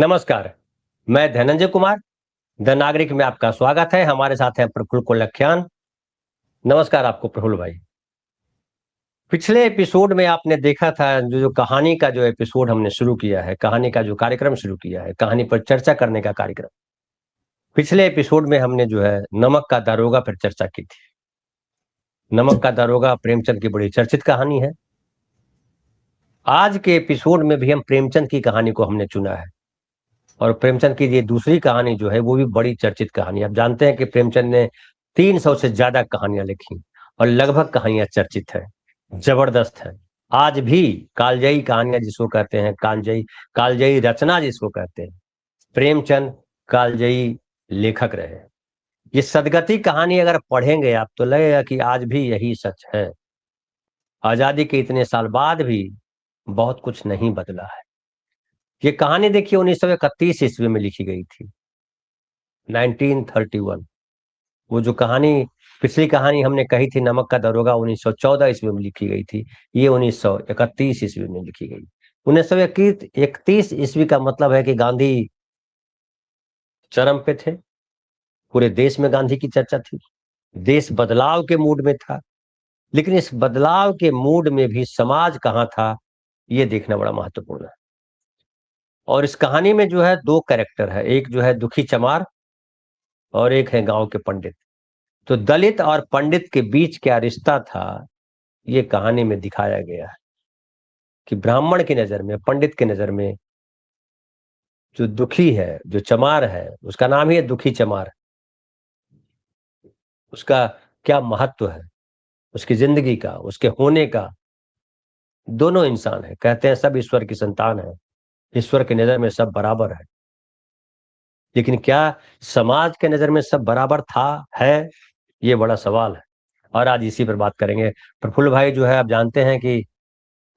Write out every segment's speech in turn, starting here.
नमस्कार। मैं धनंजय कुमार, द नागरिक में आपका स्वागत है। हमारे साथ हैं प्रफुल्ल कोलखियान। नमस्कार आपको प्रफुल्ल भाई। पिछले एपिसोड में आपने देखा था जो जो कहानी का जो एपिसोड हमने शुरू किया है, कहानी का जो कार्यक्रम शुरू किया है, कहानी पर चर्चा करने का कार्यक्रम। पिछले एपिसोड में हमने जो है नमक का दारोगा पर चर्चा की थी। नमक का दारोगा प्रेमचंद की बड़ी चर्चित कहानी है। आज के एपिसोड में भी हम प्रेमचंद की कहानी को हमने चुना है, और प्रेमचंद की ये दूसरी कहानी जो है वो भी बड़ी चर्चित कहानी है। आप जानते हैं कि प्रेमचंद ने 300 से ज्यादा कहानियां लिखी और लगभग कहानियां चर्चित है, जबरदस्त है। आज भी कालजयी कहानियां जिसको कहते हैं, कालजयी कालजयी रचना जिसको कहते हैं, प्रेमचंद कालजयी लेखक रहे। ये सदगति कहानी अगर पढ़ेंगे आप तो लगेगा कि आज भी यही सच है। आजादी के इतने साल बाद भी बहुत कुछ नहीं बदला है। ये कहानी देखिए 1931 ईस्वी में लिखी गई थी, 1931। वो जो कहानी, पिछली कहानी हमने कही थी नमक का दरोगा, 1914 ईस्वी में लिखी गई थी। ये 1931 ईस्वी में लिखी गई। 1931 ईस्वी का मतलब है कि गांधी चरम पे थे। पूरे देश में गांधी की चर्चा थी। देश बदलाव के मूड में था। लेकिन इस बदलाव के मूड में भी समाज कहाँ था, ये देखना बड़ा महत्वपूर्ण है। और इस कहानी में जो है दो कैरेक्टर है, एक जो है दुखी चमार और एक है गांव के पंडित। तो दलित और पंडित के बीच क्या रिश्ता था, ये कहानी में दिखाया गया है कि ब्राह्मण की नजर में, पंडित की नजर में जो दुखी है, जो चमार है, उसका नाम ही है दुखी चमार, उसका क्या महत्व है, उसकी जिंदगी का, उसके होने का। दोनों इंसान है, कहते हैं सब ईश्वर की संतान है, ईश्वर की नजर में सब बराबर है। लेकिन क्या समाज के नजर में सब बराबर था, है? ये बड़ा सवाल है, और आज इसी पर बात करेंगे। प्रफुल्ल भाई जो है, आप जानते हैं कि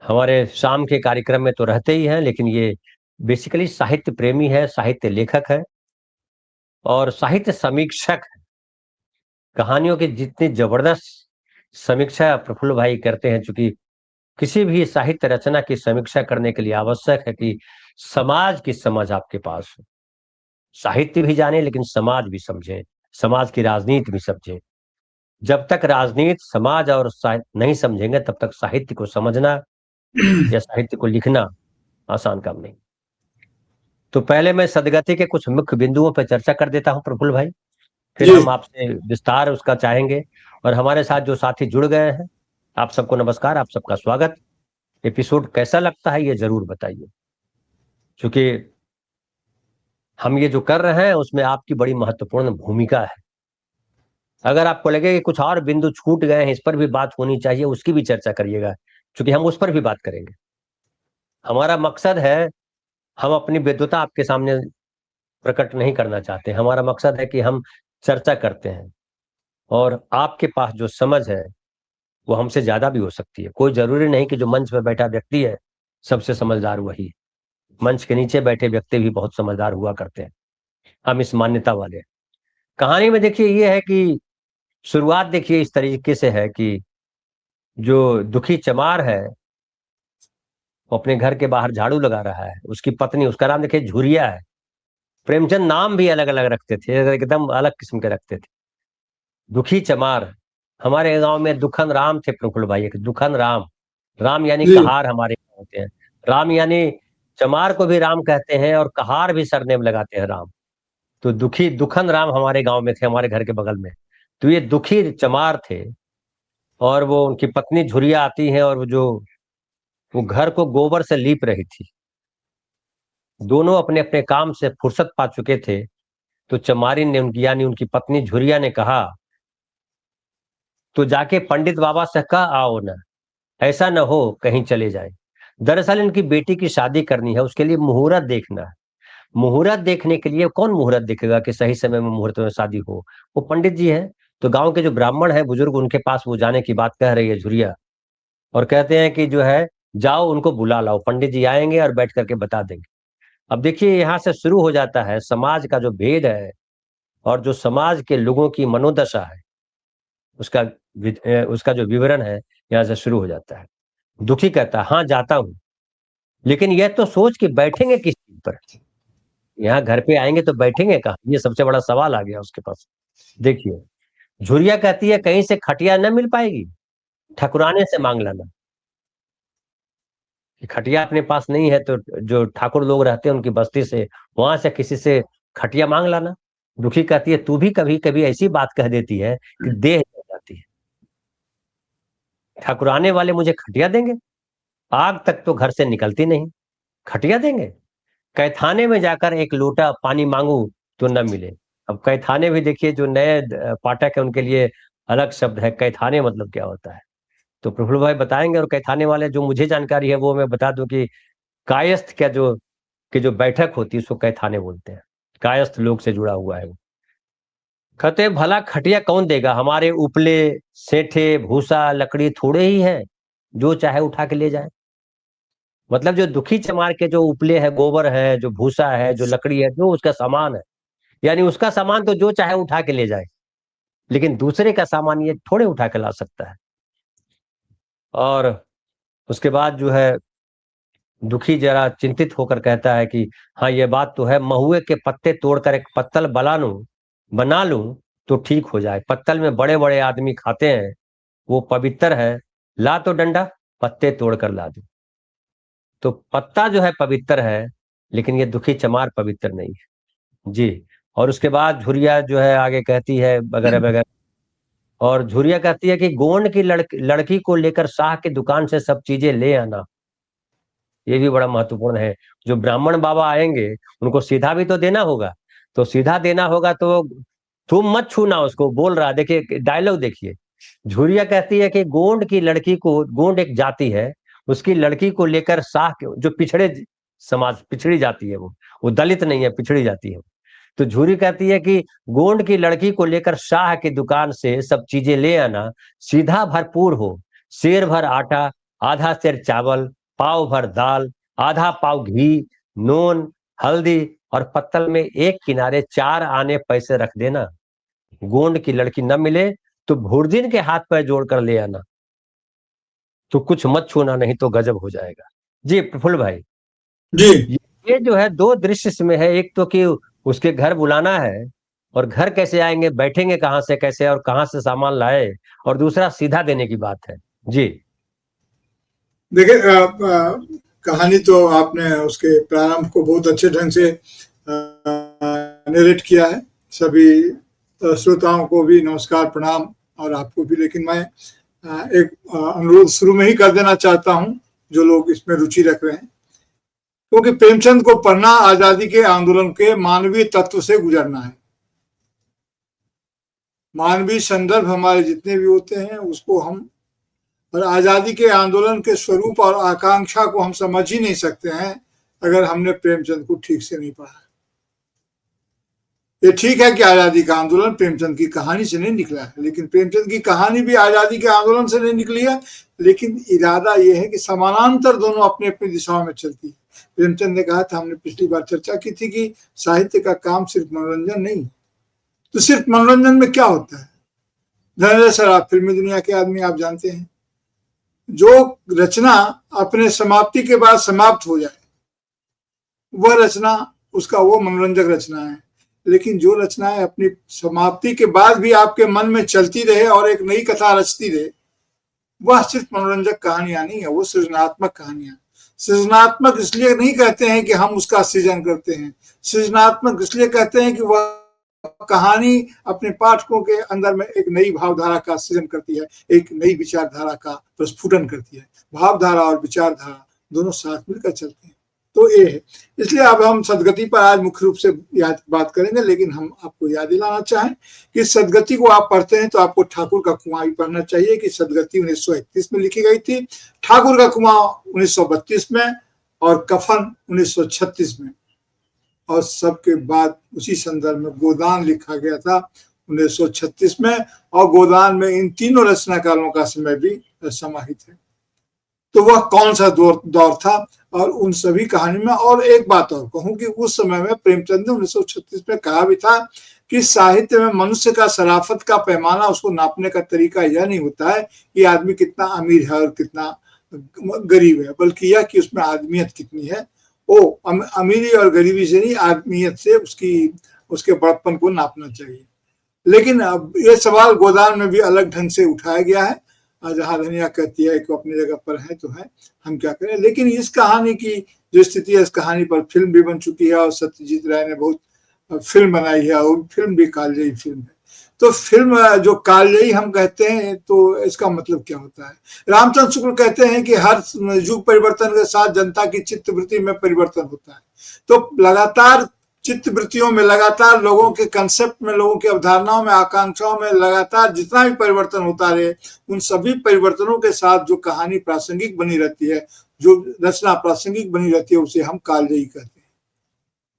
हमारे शाम के कार्यक्रम में तो रहते ही हैं, लेकिन ये बेसिकली साहित्य प्रेमी है, साहित्य लेखक है और साहित्य समीक्षक है। कहानियों की जितनी जबरदस्त समीक्षा प्रफुल्ल भाई करते हैं, चूंकि किसी भी साहित्य रचना की समीक्षा करने के लिए आवश्यक है कि समाज की समझ आपके पास हो। साहित्य भी जाने लेकिन समाज भी समझें, समाज की राजनीति भी समझें। जब तक राजनीति, समाज और साहित्य नहीं समझेंगे तब तक साहित्य को समझना या साहित्य को लिखना आसान काम नहीं। तो पहले मैं सदगति के कुछ मुख्य बिंदुओं पर चर्चा कर देता हूं प्रफुल्ल भाई, फिर जी। हम आपसे विस्तार उसका चाहेंगे। और हमारे साथ जो साथी जुड़ गए हैं, आप सबको नमस्कार, आप सबका स्वागत। एपिसोड कैसा लगता है ये जरूर बताइए, क्योंकि हम ये जो कर रहे हैं उसमें आपकी बड़ी महत्वपूर्ण भूमिका है। अगर आपको लगे कि कुछ और बिंदु छूट गए हैं, इस पर भी बात होनी चाहिए, उसकी भी चर्चा करिएगा, क्योंकि हम उस पर भी बात करेंगे। हमारा मकसद है, हम अपनी विद्वता आपके सामने प्रकट नहीं करना चाहते। हमारा मकसद है कि हम चर्चा करते हैं, और आपके पास जो समझ है वो हमसे ज्यादा भी हो सकती है। कोई जरूरी नहीं कि जो मंच पर बैठा व्यक्ति है सबसे समझदार वही है। मंच के नीचे बैठे व्यक्ति भी बहुत समझदार हुआ करते हैं, हम इस मान्यता वाले हैं। कहानी में देखिए ये है कि शुरुआत देखिए इस तरीके से है कि जो दुखी चमार है वो अपने घर के बाहर झाड़ू लगा रहा है। उसकी पत्नी, उसका नाम देखिए झुरिया है। प्रेमचंद नाम भी अलग अलग रखते थे, एकदम अलग किस्म के रखते थे। दुखी चमार, हमारे गांव में दुखन राम थे प्रफुल्ल भाई, एक दुखन राम। राम यानी जी। कहार हमारे यहाँ होते हैं। राम यानी, चमार को भी राम कहते हैं और कहार भी सरनेम लगाते हैं राम। तो दुखी दुखन राम हमारे गांव में थे, हमारे घर के बगल में। तो ये दुखी चमार थे, और वो उनकी पत्नी झुरिया आती है, और वो घर को गोबर से लीप रही थी। दोनों अपने अपने काम से फुर्सत पा चुके थे। तो चमारी ने, उनकी यानी उनकी पत्नी झुरिया ने कहा, तो जाके पंडित बाबा से कह आओ ना, ऐसा न हो कहीं चले जाए। दरअसल इनकी बेटी की शादी करनी है, उसके लिए मुहूर्त देखना है। मुहूर्त देखने के लिए कौन मुहूर्त देखेगा कि सही समय में मुहूर्त में शादी हो? वो पंडित जी हैं। तो गांव के जो ब्राह्मण हैं, बुजुर्ग, उनके पास वो जाने की बात कह रही है झुरिया, और कहते हैं कि जो है जाओ उनको बुला लाओ, पंडित जी आएंगे और बैठ करके बता देंगे। अब देखिए यहाँ से शुरू हो जाता है समाज का जो भेद है, और जो समाज के लोगों की मनोदशा है, उसका उसका जो विवरण है यहाँ से शुरू हो जाता है। दुखी कहता है हाँ जाता हूं, लेकिन यह तो सोच के बैठेंगे किस चीज पर। यहाँ घर पे आएंगे तो बैठेंगे कहाँ, ये सबसे बड़ा सवाल आ गया उसके पास। देखिए, झुरिया कहती है कहीं से खटिया न मिल पाएगी, ठकुराने से मांग लाना। कि खटिया अपने पास नहीं है तो जो ठाकुर लोग रहते हैं उनकी बस्ती से, वहां से किसी से खटिया मांग लाना। दुखी कहती है तू भी कभी कभी ऐसी बात कह देती है कि देह जल जाती है। ठाकुराने वाले मुझे खटिया देंगे? आग तक तो घर से निकलती नहीं, खटिया देंगे? कैथाने में जाकर एक लोटा पानी मांगू तो न मिले। अब कैथाने भी देखिए, जो नए पाठक है उनके लिए अलग शब्द है, कैथाने मतलब क्या होता है, तो प्रफुल्ल भाई बताएंगे। और कैथाने वाले जो मुझे जानकारी है वो मैं बता दूं कि कायस्थ क्या जो कि जो बैठक होती है उसको कैथाने बोलते हैं, कायस्थ लोग से जुड़ा हुआ है वो। कहते हैं, भला खटिया कौन देगा, हमारे उपले सेठे भूसा लकड़ी थोड़े ही है, जो चाहे उठा के ले जाए। मतलब जो दुखी चमार के जो उपले है, गोबर है, जो भूसा है, जो लकड़ी है, जो उसका सामान है, यानी उसका सामान तो जो चाहे उठा के ले जाए, लेकिन दूसरे का सामान ये थोड़े उठा के ला सकता है। और उसके बाद जो है दुखी जरा चिंतित होकर कहता है कि हाँ ये बात तो है, महुए के पत्ते तोड़कर एक पत्तल बना लूं तो ठीक हो जाए। पत्तल में बड़े बड़े आदमी खाते हैं, वो पवित्र है, ला तो डंडा पत्ते तोड़कर ला दूं। तो पत्ता जो है पवित्र है, लेकिन ये दुखी चमार पवित्र नहीं है जी। और उसके बाद झुरिया जो है आगे कहती है वगैरह वगैरह। और झुरिया कहती है कि गोंड की लड़की को लेकर शाह की दुकान से सब चीजें ले आना। ये भी बड़ा महत्वपूर्ण है। जो ब्राह्मण बाबा आएंगे उनको सीधा भी तो देना होगा, तो सीधा देना होगा तो तुम मत छूना उसको, बोल रहा। देखिए डायलॉग देखिए, झुरिया कहती है कि गोंड की लड़की को, गोंड एक जाति है, उसकी लड़की को लेकर शाह के, जो पिछड़े समाज, पिछड़ी जाति है वो दलित नहीं है, पिछड़ी जाति है। तो झूरी कहती है कि गोंड की लड़की को लेकर शाह की दुकान से सब चीजें ले आना, सीधा भरपूर हो, शेर भर आटा, आधा सेर चावल, पाव भर दाल, आधा पाव घी, नून, हल्दी, और पत्तल में एक किनारे 4 आने पैसे रख देना। गोंड की लड़की न मिले तो भुर्जिन के हाथ पैर जोड़कर ले आना। तो कुछ मत छूना, नहीं तो गजब हो जाएगा। जी प्रफुल्ल भाई, जी। ये जो है दो दृश्य इसमें है। एक तो कि उसके घर बुलाना है, और घर कैसे आएंगे, बैठेंगे कहाँ से, कैसे, और कहाँ से सामान लाए, और दूसरा सीधा देने की बात है जी। देखिए, कहानी तो आपने उसके प्रारंभ को बहुत अच्छे ढंग से नरेट किया है। सभी श्रोताओं को भी नमस्कार, प्रणाम, और आपको भी। लेकिन मैं एक अनुरोध शुरू में ही कर देना चाहता हूं, जो लोग इसमें रुचि रख रहे हैं, क्योंकि प्रेमचंद को पढ़ना आजादी के आंदोलन के मानवीय तत्व से गुजरना है। मानवीय संदर्भ हमारे जितने भी होते हैं उसको हम, और आजादी के आंदोलन के स्वरूप और आकांक्षा को हम समझ ही नहीं सकते हैं अगर हमने प्रेमचंद को ठीक से नहीं पढ़ा। ये ठीक है कि आजादी का आंदोलन प्रेमचंद की कहानी से नहीं निकला है, लेकिन प्रेमचंद की कहानी भी आजादी के आंदोलन से नहीं निकली है। लेकिन इरादा यह है कि समानांतर दोनों अपनी अपनी दिशाओं में चलती है। प्रेमचंद ने कहा था, हमने पिछली बार चर्चा की थी, कि साहित्य का काम सिर्फ मनोरंजन नहीं। तो सिर्फ मनोरंजन में क्या होता है? धनंजय सर, आप फिल्मी दुनिया के आदमी, आप जानते हैं, जो रचना अपने समाप्ति के बाद समाप्त हो जाए वह रचना, उसका वो मनोरंजक रचना है। लेकिन जो रचनाएं अपनी समाप्ति के बाद भी आपके मन में चलती रहे और एक नई कथा रचती रहे, वह सिर्फ मनोरंजक कहानियां नहीं है, वो सृजनात्मक कहानियां। सृजनात्मक इसलिए नहीं कहते हैं कि हम उसका सृजन करते हैं, सृजनात्मक इसलिए कहते हैं कि वह कहानी अपने पाठकों के अंदर में एक नई भावधारा का सृजन करती है, एक नई विचारधारा का प्रस्फुटन करती है। भावधारा और विचारधारा दोनों साथ मिलकर चलते हैं। तो ये है। इसलिए अब हम सदगति पर आज मुख्य रूप से याद बात करेंगे, लेकिन हम आपको याद दिलाना चाहें कि सदगति को आप पढ़ते हैं तो आपको ठाकुर का कुआं भी पढ़ना चाहिए, कि सदगति 1931 में लिखी गई थी, ठाकुर का कुआं 1932 में, और कफन 1936 में, और सबके बाद उसी संदर्भ में गोदान लिखा गया था 1936 में, और गोदान में इन तीनों रचनाकारों का समय भी समाहित है। तो वह कौन सा दौर था, और उन सभी कहानी में। और एक बात और कहूं कि उस समय में प्रेमचंद ने 1936 में कहा भी था कि साहित्य में मनुष्य का शराफत का पैमाना, उसको नापने का तरीका यह नहीं होता है कि आदमी कितना अमीर है और कितना गरीब है, बल्कि यह कि उसमें आदमियत कितनी है वो अमीरी और गरीबी से नहीं, आदमियत से उसके बड़प्पन को नापना चाहिए। लेकिन अब ये सवाल गोदान में भी अलग ढंग से उठाया गया है, जहां धनिया कहती है कि अपनी जगह पर है तो है, हम क्या करें। लेकिन इस कहानी की जो स्थिति है, इस कहानी पर फिल्म भी बन चुकी है और सत्यजीत राय ने बहुत फिल्म बनाई है, और फिल्म भी कालजयी फिल्म है। तो फिल्म जो कालजयी हम कहते हैं तो इसका मतलब क्या होता है? रामचंद्र शुक्ल कहते हैं कि हर युग परिवर्तन के साथ जनता की चित्तवृत्ति में परिवर्तन होता है। तो लगातार चित्तवृत्तियों में, लगातार लोगों के कंसेप्ट में, लोगों की अवधारणाओं में, आकांक्षाओं में लगातार जितना भी परिवर्तन होता रहे, उन सभी परिवर्तनों के साथ जो कहानी प्रासंगिक बनी रहती है, जो रचना प्रासंगिक बनी रहती है, उसे हम कालजयी कहते हैं।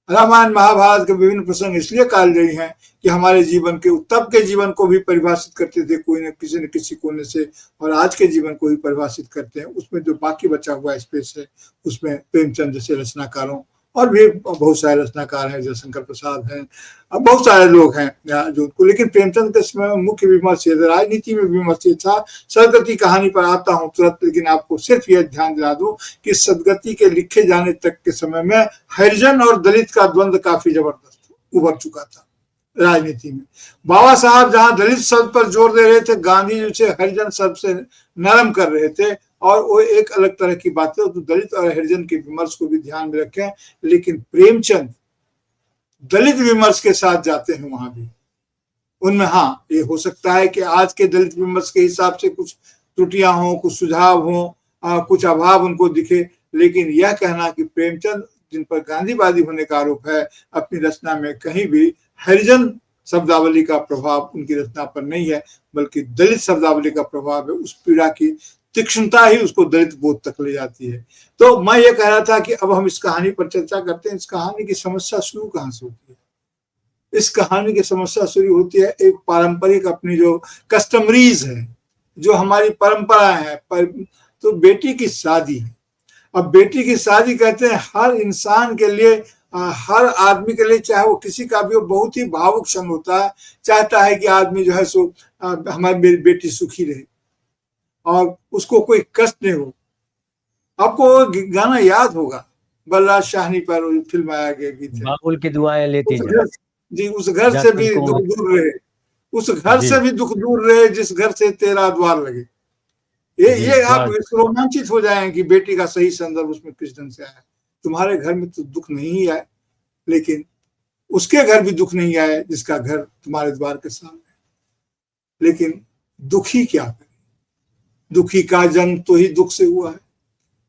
रामायण महाभारत के विभिन्न प्रसंग इसलिए कालजयी हैं कि हमारे जीवन के, तब के जीवन को भी परिभाषित करते थे कोई न किसी कोने से, और आज के जीवन को भी परिभाषित करते हैं। उसमें जो बाकी बचा हुआ स्पेस है, उसमें प्रेमचंद जैसे रचनाकारों और भी बहुत सारे रचनाकार हैं, जयशंकर प्रसाद हैं, बहुत सारे लोग हैं जो, लेकिन प्रेमचंद के समय मुख्य विमर्श ये, राजनीति में विमर्श ये था। सदगति कहानी पर आता हूं तुरंत, लेकिन आपको सिर्फ यह ध्यान दिला दूं कि सदगति के लिखे जाने तक के समय में हरिजन और दलित का द्वंद्व काफी जबरदस्त उभर चुका था राजनीति में। बाबा साहब जहां दलित शब्द पर जोर दे रहे थे, गांधी जी उसे हरिजन शब्द से नरम कर रहे थे, और वो एक अलग तरह की बात है। तो दलित और हरिजन के विमर्श को भी ध्यान में रखें। लेकिन प्रेमचंद दलित विमर्श के साथ जाते हैं वहां भी। उनमें हाँ, ये हो सकता है कि आज के दलित विमर्श के हिसाब से कुछ त्रुटियां हों, कुछ सुझाव हों, कुछ अभाव उनको दिखे, लेकिन यह कहना कि प्रेमचंद, जिन पर गांधीवादी होने का आरोप है, अपनी रचना में कहीं भी हरिजन शब्दावली का प्रभाव उनकी रचना पर नहीं है, बल्कि दलित शब्दावली का प्रभाव है। उस पीड़ा की तीक्ष्णता ही उसको दलित बोध तक ले जाती है। तो मैं ये कह रहा था कि अब हम इस कहानी पर चर्चा करते हैं। इस कहानी की समस्या शुरू कहां से होती है? इस कहानी की समस्या शुरू होती है एक पारंपरिक, अपनी जो कस्टमरीज है, जो हमारी परंपराएं हैं। तो बेटी की शादी है। अब बेटी की शादी कहते हैं हर इंसान के लिए, हर आदमी के लिए, चाहे वो किसी का भी हो, बहुत ही भावुक क्षण होता है। चाहता है कि आदमी जो है सो हमारी मेरी बेटी सुखी रहे और उसको कोई कष्ट नहीं हो। आपको गाना याद होगा, बलराज शाहनी पर फिल्म आया गया गीत है, बाबुल की दुआएं लेती जा, जी उस घर से भी दुख दूर रहे, उस घर से भी दुख दूर रहे जिस घर से तेरा द्वार लगे। ये आप रोमांचित हो जाएं कि बेटी का सही संदर्भ उसमें किस ढंग से आया। तुम्हारे घर में तो दुख नहीं आए, लेकिन उसके घर भी दुख नहीं आए जिसका घर तुम्हारे द्वार के सामने है। लेकिन दुखी क्या करे? दुखी का जन्म तो ही दुख से हुआ है।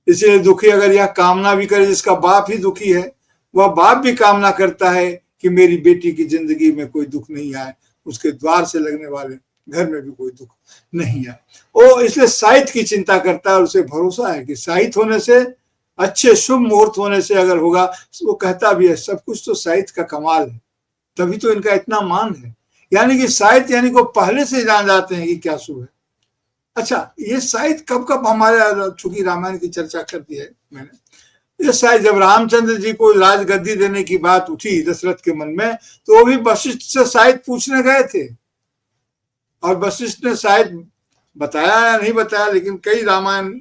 इसलिए दुखी अगर यह कामना भी करे, जिसका बाप ही दुखी है, वह बाप भी कामना करता है कि मेरी बेटी की जिंदगी में कोई दुख नहीं आए, उसके द्वार से लगने वाले घर में भी कोई दुख नहीं आए। वो इसलिए साहित्य की चिंता करता है, और उसे भरोसा है कि साहित्य होने से, अच्छे शुभ मुहूर्त होने से अगर होगा, वो कहता भी है सब कुछ तो साहित्य का कमाल है, तभी तो इनका इतना मान है। यानी कि साहित्य यानी को पहले से जान जाते हैं कि क्या शुभ है। अच्छा, ये साहित्य कब कब हमारे, चूंकि रामायण की चर्चा कर दी है मैंने, ये शायद जब रामचंद्र जी को राजगद्दी देने की बात उठी दशरथ के मन में, तो वो भी वशिष्ठ से शायद पूछने गए थे, और वशिष्ठ ने शायद बताया या नहीं बताया, लेकिन कई रामायण,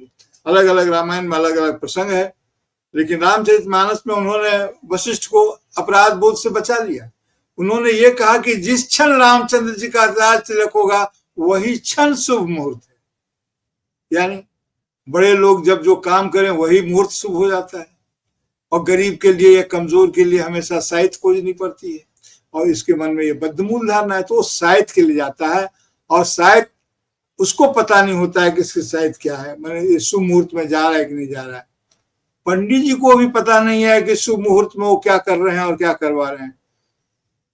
अलग अलग रामायण में अलग अलग प्रसंग है, लेकिन रामचरितमानस में उन्होंने वशिष्ठ को अपराध बोध से बचा लिया। उन्होंने ये कहा कि जिस क्षण रामचंद्र जी का राज तिलक होगा, वही क्षण शुभ मुहूर्त है। यानी बड़े लोग जब जो काम करें वही मुहूर्त शुभ हो जाता है, और गरीब के लिए या कमजोर के लिए हमेशा साहित्य खोजनी पड़ती है, और इसके मन में ये बद्धमूल धारणा है, तो वो साहित्य के लिए जाता है, और साहित्य उसको पता नहीं होता है कि इसके साहित्य क्या है, मैंने ये शुभ मुहूर्त में जा रहा है कि नहीं जा रहा है। पंडित जी को भी पता नहीं है कि शुभ मुहूर्त में वो क्या कर रहे हैं और क्या करवा रहे हैं।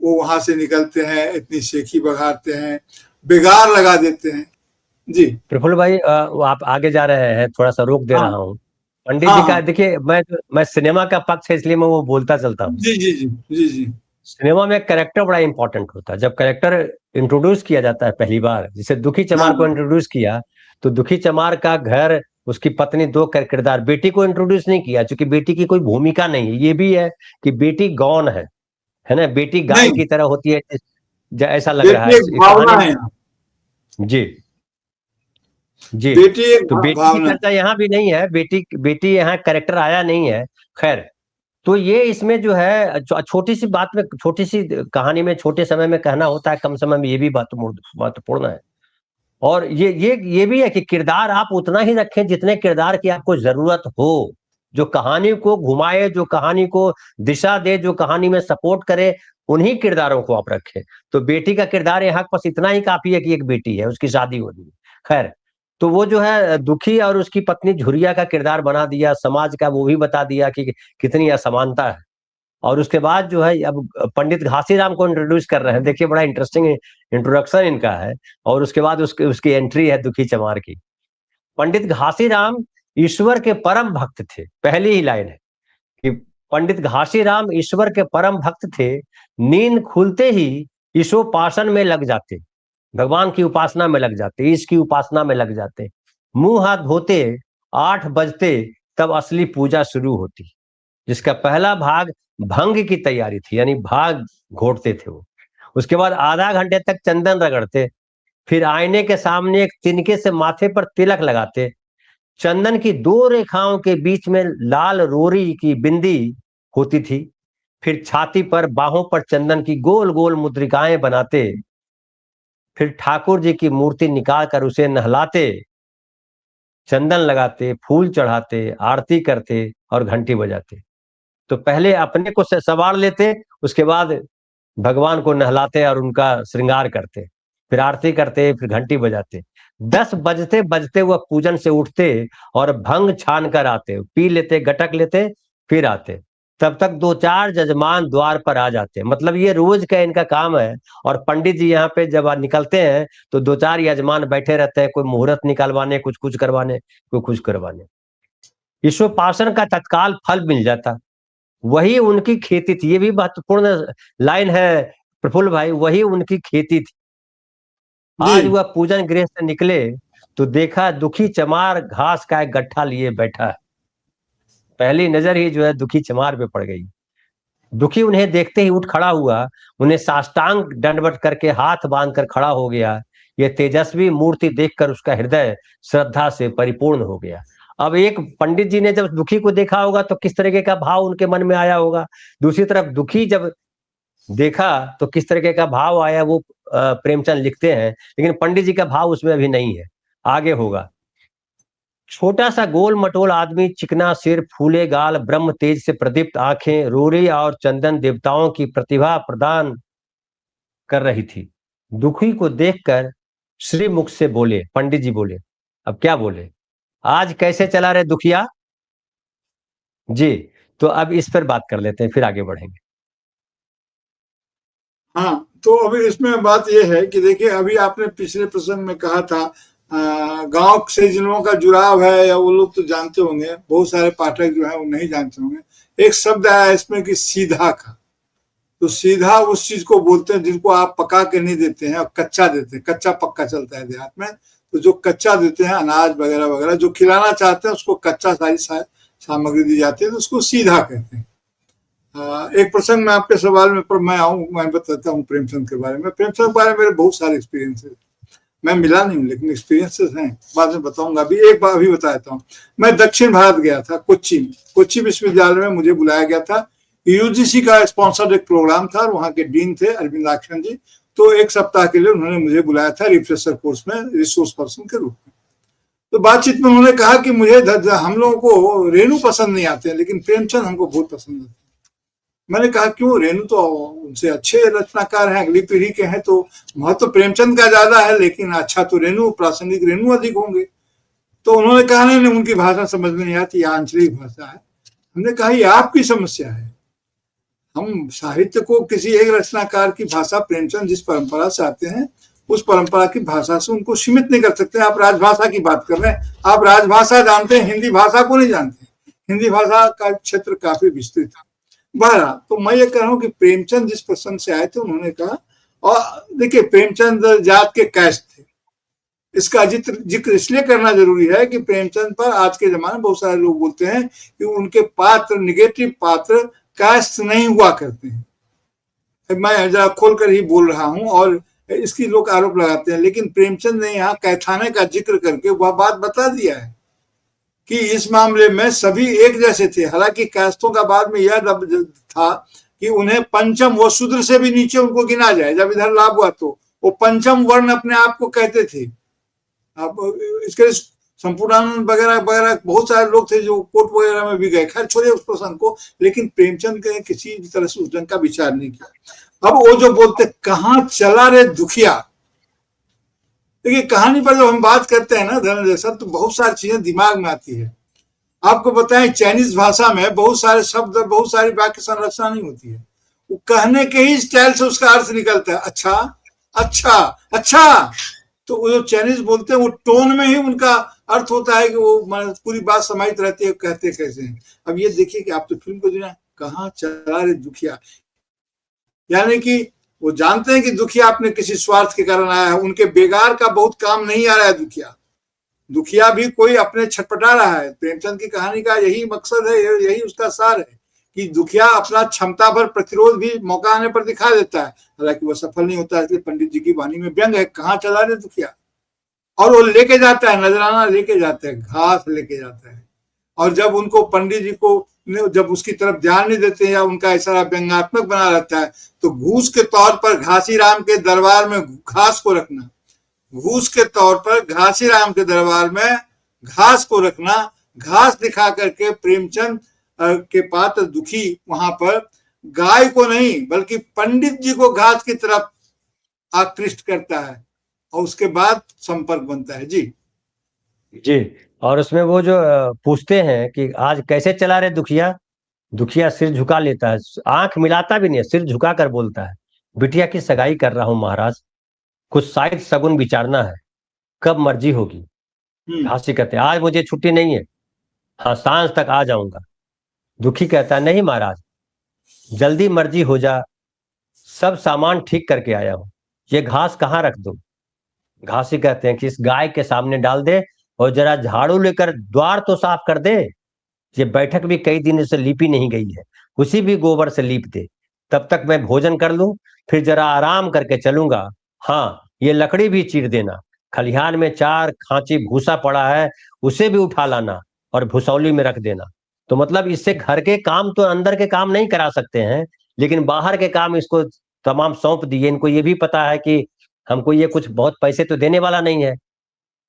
वो वहां से निकलते हैं, इतनी शेखी बघारते हैं, बेगार लगा देते हैं। जी प्रफुल्ल भाई, आप आगे जा रहे हैं, थोड़ा सा रोक दे रहा हूँ। पंडित जी का देखिए, मैं सिनेमा का पक्ष है, इसलिए मैं वो बोलता चलता हूँ। जी जी जी जी जी। सिनेमा में कैरेक्टर बड़ा इंपॉर्टेंट होता है। जब कैरेक्टर इंट्रोड्यूस किया जाता है पहली बार, जैसे दुखी चमार को इंट्रोड्यूस किया, तो दुखी चमार का घर, उसकी पत्नी, दो किरदार, बेटी को इंट्रोड्यूस नहीं किया, क्योंकि बेटी की कोई भूमिका नहीं है। ये भी है कि बेटी गौण है ना, बेटी गाय की तरह होती है, ऐसा लग रहा है। जी जी, तो बेटी की चर्चा यहाँ भी नहीं है, बेटी यहाँ कैरेक्टर आया नहीं है। खैर, तो ये इसमें जो है छोटी सी बात में, छोटी सी कहानी में, छोटे समय में कहना होता है, कम समय में, ये भी बात महत्वपूर्ण है। और ये भी है कि किरदार आप उतना ही रखें जितने किरदार की आपको जरूरत हो, जो कहानी को घुमाए, जो कहानी को दिशा दे, जो कहानी में सपोर्ट करे, उन्हीं किरदारों को आप रखें। तो बेटी का किरदार यहाँ पास इतना ही काफी है कि एक बेटी है, उसकी शादी हो रही है। खैर, तो वो जो है दुखी और उसकी पत्नी झुरिया का किरदार बना दिया, समाज का वो भी बता दिया कि कितनी असमानता है। और उसके बाद जो है अब पंडित घासीराम को इंट्रोड्यूस कर रहे हैं। देखिए, बड़ा इंटरेस्टिंग इंट्रोडक्शन इनका है। और उसके बाद उसकी एंट्री है दुखी चमार की। पंडित घासीराम ईश्वर के परम भक्त थे, पहली ही लाइन है कि पंडित घासीराम ईश्वर के परम भक्त थे, नींद खुलते ही ईशोपासन में लग जाते, भगवान की उपासना में लग जाते, ईश की उपासना में लग जाते। मुंह हाथ धोते 8 बजते, तब असली पूजा शुरू होती, जिसका पहला भाग भंग की तैयारी थी, यानी भाग घोटते थे वो। उसके बाद आधा घंटे तक चंदन रगड़ते, फिर आईने के सामने एक तिनके से माथे पर तिलक लगाते, चंदन की 2 रेखाओं के बीच में लाल रोरी की बिंदी होती थी, फिर छाती पर, बाहों पर चंदन की गोल गोल मुद्रिकाएं बनाते, फिर ठाकुर जी की मूर्ति निकाल कर उसे नहलाते, चंदन लगाते, फूल चढ़ाते, आरती करते और घंटी बजाते। तो पहले अपने को संवार लेते, उसके बाद भगवान को नहलाते और उनका श्रृंगार करते, फिर आरती करते, फिर घंटी बजाते। 10 बजते बजते वह पूजन से उठते और भंग छान कर आते, पी लेते, गटक लेते, फिर आते। तब तक 2-4 जजमान द्वार पर आ जाते। मतलब ये रोज का इनका काम है। और पंडित जी यहाँ पे जब निकलते हैं तो 2-4 यजमान बैठे रहते हैं, कोई मुहूर्त निकालवाने, कुछ कुछ करवाने, कोई कुछ करवाने। ईशोपासन का तत्काल फल मिल जाता। वही उनकी खेती थी, ये भी महत्वपूर्ण लाइन है प्रफुल्ल भाई, वही उनकी खेती थी। आज जी। वह पूजन गृह से निकले तो देखा दुखी चमार घास का एक गट्ठा लिए बैठा है। पहली नजर ही जो है दुखी चमार पे पड़ गई। दुखी उन्हें देखते ही उठ खड़ा हुआ, उन्हें साष्टांग दंडवत करके हाथ बांधकर खड़ा हो गया। ये तेजस्वी मूर्ति देखकर उसका हृदय श्रद्धा से परिपूर्ण हो गया। अब एक पंडित जी ने जब दुखी को देखा होगा तो किस तरीके का भाव उनके मन में आया होगा, दूसरी तरफ दुखी जब देखा तो किस तरीके का भाव आया, वो प्रेमचंद लिखते हैं। लेकिन पंडित जी का भाव उसमें अभी नहीं है, आगे होगा। छोटा सा गोल मटोल आदमी, चिकना सिर, फूले गाल, ब्रह्म तेज से प्रदीप्त आंखें, रोरी और चंदन देवताओं की प्रतिभा प्रदान कर रही थी। दुखी को देखकर श्री मुख से बोले, पंडित जी बोले, अब क्या बोले, आज कैसे चला रे दुखिया जी। तो अब इस पर बात कर लेते हैं, फिर आगे बढ़ेंगे। हाँ, तो अभी इसमें बात यह है कि देखिए, अभी आपने पिछले प्रसंग में कहा था गांव से जिन लोगों का जुड़ाव है या वो लोग तो जानते होंगे, बहुत सारे पाठक जो है वो नहीं जानते होंगे। एक शब्द आया इसमें कि सीधा का। तो सीधा उस चीज को बोलते हैं जिनको आप पका के नहीं देते हैं, और कच्चा देते हैं। कच्चा पक्का चलता है देहात में। तो जो कच्चा देते हैं, अनाज वगैरह वगैरह जो खिलाना चाहते हैं, उसको कच्चा सारी सामग्री दी जाती है, तो उसको सीधा कहते हैं। एक प्रसंग में आपके सवाल में पर मैं बताता हूँ प्रेमचंद के बारे में। प्रेमचंद के बारे में मेरे बहुत सारे एक्सपीरियंस है। मैं मिला नहीं हूँ लेकिन एक्सपीरियंसेस हैं, बाद में बताऊंगा। अभी एक बार अभी बता देता हूँ। मैं दक्षिण भारत गया था, कोच्चि में। कोच्चि विश्वविद्यालय में मुझे बुलाया गया था। यूजीसी का स्पॉन्सर्ड एक प्रोग्राम था, और वहाँ के डीन थे अरविंदाक्षन जी। तो 1 सप्ताह के लिए उन्होंने मुझे बुलाया था रिफ्रेशर कोर्स में, रिसोर्स पर्सन के रूप में। तो बातचीत में उन्होंने कहा कि मुझे हम लोगों को रेणु पसंद नहीं आते हैं, लेकिन प्रेमचंद हमको बहुत पसंद आते हैं। मैंने कहा क्यों? रेणु तो उनसे अच्छे रचनाकार हैं, अगली पीढ़ी के हैं, तो महत्व तो प्रेमचंद का ज्यादा है, लेकिन अच्छा तो रेणु, प्रासंगिक रेणु अधिक होंगे। तो उन्होंने कहा नहीं, उनकी भाषा समझ में नहीं आती, आंचलिक भाषा है। हमने कहा ये आपकी समस्या है। हम साहित्य को किसी एक रचनाकार की भाषा, प्रेमचंद जिस परंपरा से आते हैं उस परंपरा की भाषा से उनको सीमित नहीं कर सकते। आप राजभाषा की बात कर रहे हैं, आप राजभाषा जानते हैं, हिंदी भाषा को नहीं जानते। हिंदी भाषा का क्षेत्र काफी विस्तृत है। बहरहाल, तो मैं ये कह रहा हूँ कि प्रेमचंद जिस प्रसंग से आए थे, उन्होंने कहा, और देखिए प्रेमचंद जात के कैस्ट थे। इसका जिक्र इसलिए करना जरूरी है कि प्रेमचंद पर आज के जमाने में बहुत सारे लोग बोलते हैं कि उनके पात्र, निगेटिव पात्र कास्ट नहीं हुआ करते हैं। मैं जरा खोलकर ही बोल रहा हूं, और इसकी लोग आरोप लगाते हैं, लेकिन प्रेमचंद ने यहाँ कैथाने का जिक्र करके वह बात बता दिया है कि इस मामले में सभी एक जैसे थे। हालांकि कास्तों का बाद में यह था कि उन्हें पंचम व शूद्र से भी नीचे उनको गिना जाए। जब इधर लाभ हुआ तो वो पंचम वर्ण अपने आप को कहते थे। अब इसके संपूर्णानंद वगैरह वगैरह बहुत सारे लोग थे जो कोर्ट वगैरह में भी गए। खैर छोड़े उस प्रसंग को, लेकिन प्रेमचंद ने किसी तरह से उस ढंग का विचार नहीं किया। अब वो जो बोलते कहाँ चला रे दुखिया, देखिए कहानी पर जब हम बात करते हैं ना धनंजय सर, तो बहुत सारी चीजें दिमाग में आती है। आपको बताएं चाइनीज भाषा में बहुत सारे शब्द, बहुत सारी वाक्य संरचना नहीं होती है, वो कहने के ही स्टाइल से उसका अर्थ निकलता है। अच्छा अच्छा अच्छा, तो वो जो चाइनीज बोलते हैं वो टोन में ही उनका अर्थ होता है कि वो पूरी बात समाहित रहती है कहते कैसे हैं। अब ये देखिए कि आप तो फिल्म को जो है कहाँ चला रे दुखिया, यानी कि वो जानते हैं कि दुखिया अपने किसी स्वार्थ के कारण आया है, उनके बेगार का बहुत काम नहीं आ रहा है। दुखिया भी कोई अपने छटपटा रहा है। प्रेमचंद की कहानी का यही मकसद है, यही उसका सार है कि दुखिया अपना क्षमता पर प्रतिरोध भी मौका आने पर दिखा देता है, हालांकि वह सफल नहीं होता है। इसलिए पंडित जी की वाणी में व्यंग है, कहाँ चला रे दुखिया। और वो लेके जाता है, नजराना लेके जाता है, घास लेके जाता है। और जब उनको पंडित जी को जब उसकी तरफ ध्यान नहीं देते हैं या उनका इशारा व्यंग्यात्मक बना रहता है, तो घूस के तौर पर घासीराम के दरबार में घास को रखना, घूस के तौर पर घासीराम के दरबार में घास को रखना, घास दिखा करके प्रेमचंद के पात्र दुखी वहां पर गाय को नहीं बल्कि पंडित जी को घास की तरफ आकृष्ट करता है और उसके बाद संपर्क बनता है। जी जी। और उसमें वो जो पूछते हैं कि आज कैसे चला रे दुखिया, दुखिया सिर झुका लेता है, आंख मिलाता भी नहीं है, सिर झुका कर बोलता है, बिटिया की सगाई कर रहा हूं महाराज, कुछ शायद सगुन विचारना है, कब मर्जी होगी। घासी कहते हैं आज मुझे छुट्टी नहीं है, हाँ सांझ तक आ जाऊंगा। दुखी कहता है नहीं महाराज, जल्दी मर्जी हो जा, सब सामान ठीक करके आया हूं, ये घास कहाँ रख दूं। घासी कहते हैं कि इस गाय के सामने डाल दे और जरा झाड़ू लेकर द्वार तो साफ कर दे, ये बैठक भी कई दिन से लीपी नहीं गई है, उसी भी गोबर से लीप दे, तब तक मैं भोजन कर लूं, फिर जरा आराम करके चलूंगा। हाँ ये लकड़ी भी चीर देना, खलिहान में 4 खांची भूसा पड़ा है, उसे भी उठा लाना और भुसौली में रख देना। तो मतलब इससे घर के काम तो अंदर के काम नहीं करा सकते हैं, लेकिन बाहर के काम इसको तमाम सौंप दिए। इनको ये भी पता है कि हमको ये कुछ बहुत पैसे तो देने वाला नहीं है,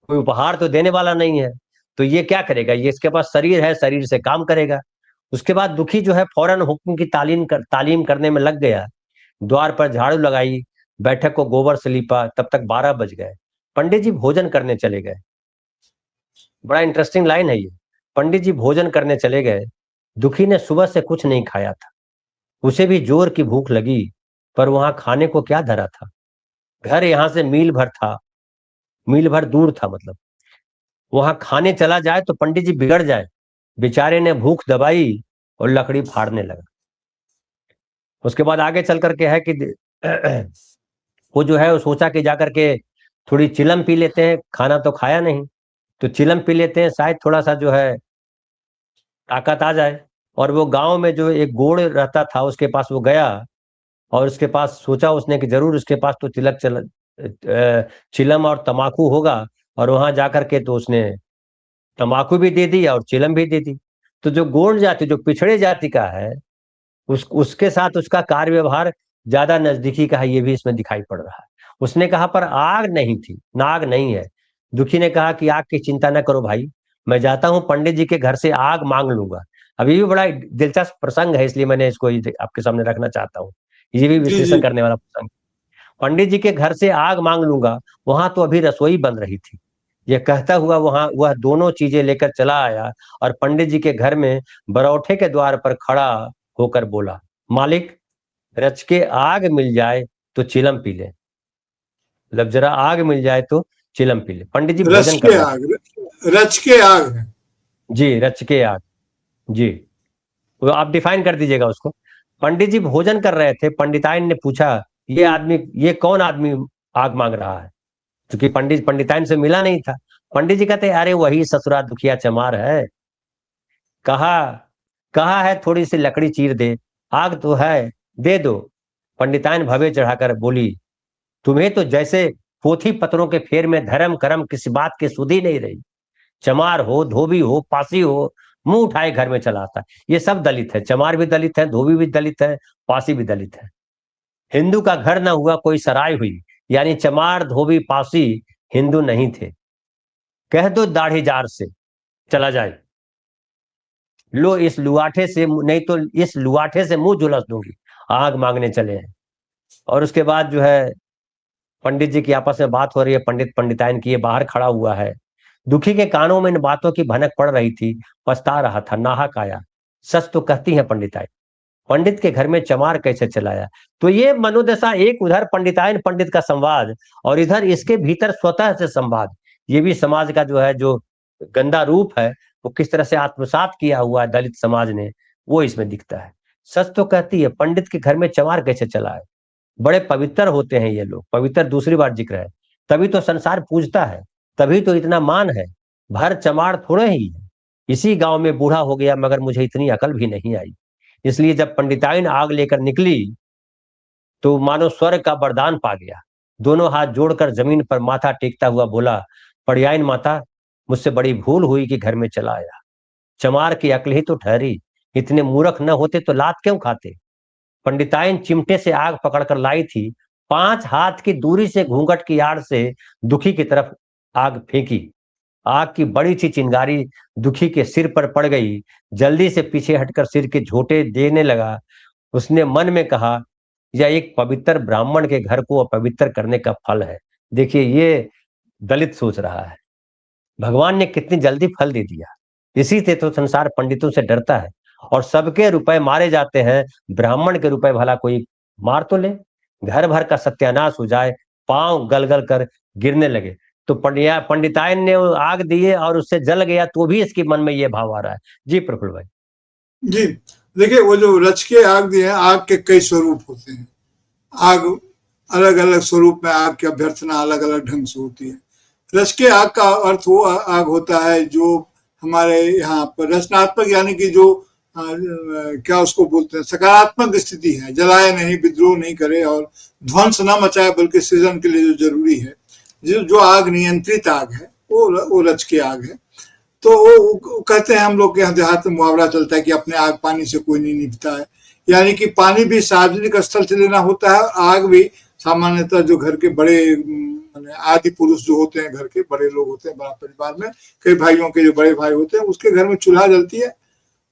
कोई उपहार तो देने वाला नहीं है, तो ये क्या करेगा, ये इसके पास शरीर है, शरीर से काम करेगा। उसके बाद दुखी जो है फौरन हुक्म की तालीम करने में लग गया। द्वार पर झाड़ू लगाई, बैठक को गोबर से लीपा, तब तक 12 बज गए। पंडित जी भोजन करने चले गए। बड़ा इंटरेस्टिंग लाइन है ये, पंडित जी भोजन करने चले गए। दुखी ने सुबह से कुछ नहीं खाया था, उसे भी जोर की भूख लगी, पर वहां खाने को क्या धरा था। घर यहां से मील भर था, मील भर दूर था, मतलब वहां खाने चला जाए तो पंडित जी बिगड़ जाए। बेचारे ने भूख दबाई और लकड़ी फाड़ने लगा। उसके बाद आगे चल करके है कि वो जो है वो सोचा कि जाकर के थोड़ी चिलम पी लेते हैं, खाना तो खाया नहीं, तो चिलम पी लेते हैं, शायद थोड़ा सा जो है ताकत आ जाए। और वो गांव में जो एक गोड़ रहता था उसके पास वो गया, और उसके पास सोचा उसने कि जरूर उसके पास तो चिलम और तमाकू होगा, और वहां जाकर के तो उसने तंबाकू भी दे दी और चिलम भी दे दी। तो जो गोंड जाति, जो पिछड़े जाति का है, उसके साथ उसका कार्य व्यवहार ज्यादा नजदीकी का है, ये भी इसमें दिखाई पड़ रहा है। उसने कहा पर आग नहीं थी, नाग नहीं है। दुखी ने कहा कि आग की चिंता न करो भाई, मैं जाता हूं पंडित जी के घर से आग मांग लूंगा। अभी भी बड़ा दिलचस्प प्रसंग है, इसलिए मैंने इसको आपके सामने रखना चाहता हूँ, ये भी जी विश्लेषण जी करने वाला प्रसंग। पंडित जी के घर से आग मांग लूंगा, वहां तो अभी रसोई बन रही थी। यह कहता हुआ वहां वह दोनों चीजें लेकर चला आया और पंडित जी के घर में बरौठे के द्वार पर खड़ा होकर बोला, मालिक रच के आग मिल जाए तो चिलम पी ले। मतलब जरा आग मिल जाए तो चिलम पी ले। पंडित जी रच भोजन कर के रहे थे। आग, रच के आग है। जी रच के आग, जी वो आप डिफाइन कर दीजिएगा उसको। पंडित जी भोजन कर रहे थे, पंडिताइन ने पूछा ये आदमी, ये कौन आदमी आग मांग रहा है, क्योंकि पंडिताइन से मिला नहीं था। पंडित जी कहते अरे वही ससुरा दुखिया चमार है, कहा कहा है थोड़ी सी लकड़ी चीर दे, आग तो है दे दो। पंडिताइन भवे चढ़ाकर बोली, तुम्हें तो जैसे पोथी पत्रों के फेर में धर्म कर्म किसी बात की सुधी नहीं रही। चमार हो, धोबी हो, पासी हो, मुंह उठाए घर में चला आता है। ये सब दलित है, चमार भी दलित है, धोबी भी दलित है, पासी भी दलित है। हिंदू का घर न हुआ कोई सराय हुई, यानी चमार, धोबी, पासी हिंदू नहीं थे। कह दो दाढ़ी जार से चला जाए, लो इस लुआठे से, नहीं तो इस लुआठे से मुंह झुलस दूंगी, आग मांगने चले हैं। और उसके बाद जो है पंडित जी की आपस में बात हो रही है, पंडित पंडिताइन की, ये बाहर खड़ा हुआ है। दुखी के कानों में इन बातों की भनक पड़ रही थी, पछता रहा था, नाहक आया। सच तो कहती है पंडिताइन, पंडित के घर में चमार कैसे चलाया। तो ये मनोदशा, एक उधर पंडिताइन पंडित का संवाद और इधर इसके भीतर स्वतः से संवाद, ये भी समाज का जो है जो गंदा रूप है, वो किस तरह से आत्मसात किया हुआ है दलित समाज ने, वो इसमें दिखता है। सच तो कहती है, पंडित के घर में चमार कैसे चला है। बड़े पवित्र होते हैं ये लोग, पवित्र दूसरी बार जिक्र है, तभी तो संसार पूजता है, तभी तो इतना मान है। भर चमार थोड़े ही है, इसी गांव में बूढ़ा हो गया मगर मुझे इतनी अकल भी नहीं आई। इसलिए जब पंडिताइन आग लेकर निकली तो मानो स्वर्ग का वरदान पा गया। दोनों हाथ जोड़कर जमीन पर माथा टेकता हुआ बोला, पड़ियाइन माता, मुझसे बड़ी भूल हुई कि घर में चला आया। चमार की अकल ही तो ठहरी, इतने मूर्ख न होते तो लात क्यों खाते। पंडिताइन चिमटे से आग पकड़कर लाई थी, 5 हाथ की दूरी से घूंघट की आड़ से दुखी की तरफ आग फेंकी। आग की बड़ी सी चिंगारी दुखी के सिर पर पड़ गई। जल्दी से पीछे हटकर सिर के झोंटे देने लगा। उसने मन में कहा, यह एक पवित्र ब्राह्मण के घर को अपवित्र करने का फल है। देखिए, ये दलित सोच रहा है, भगवान ने कितनी जल्दी फल दे दिया। इसी से तो संसार पंडितों से डरता है और सबके रुपए मारे जाते हैं, ब्राह्मण के रुपए भला कोई मार तो ले। घर भर का सत्यानाश हो जाए, पांव गलगल कर गिरने लगे। तो पंडिताइन ने आग दिए और उससे जल गया, तो भी इसके मन में ये भाव आ रहा है। जी प्रफुल्ल भाई। जी देखिए, वो जो रच के आग दिए हैं, आग के कई स्वरूप होते हैं। आग अलग अलग स्वरूप में, आग की अभ्यर्थना अलग अलग ढंग से होती है। रच के आग का अर्थ वो आग होता है जो हमारे यहाँ पर रचनात्मक, यानी कि जो क्या उसको बोलते हैं, सकारात्मक स्थिति है, जलाए नहीं, विद्रोह नहीं करे और ध्वंस न मचाए, बल्कि सृजन के लिए जो जरूरी है, जो आग नियंत्रित आग है, वो रच के आग है। तो वो कहते हैं, हम लोग के यहाँ देहात में मुहावरा चलता है कि अपने आग पानी से कोई नहीं निभता है। यानी कि पानी भी सार्वजनिक स्थल से लेना होता है, आग भी सामान्यतः जो घर के बड़े आदि पुरुष जो होते हैं, घर के बड़े लोग होते हैं, बड़ा परिवार में कई भाइयों के जो बड़े भाई होते हैं, उसके घर में चूल्हा जलती है।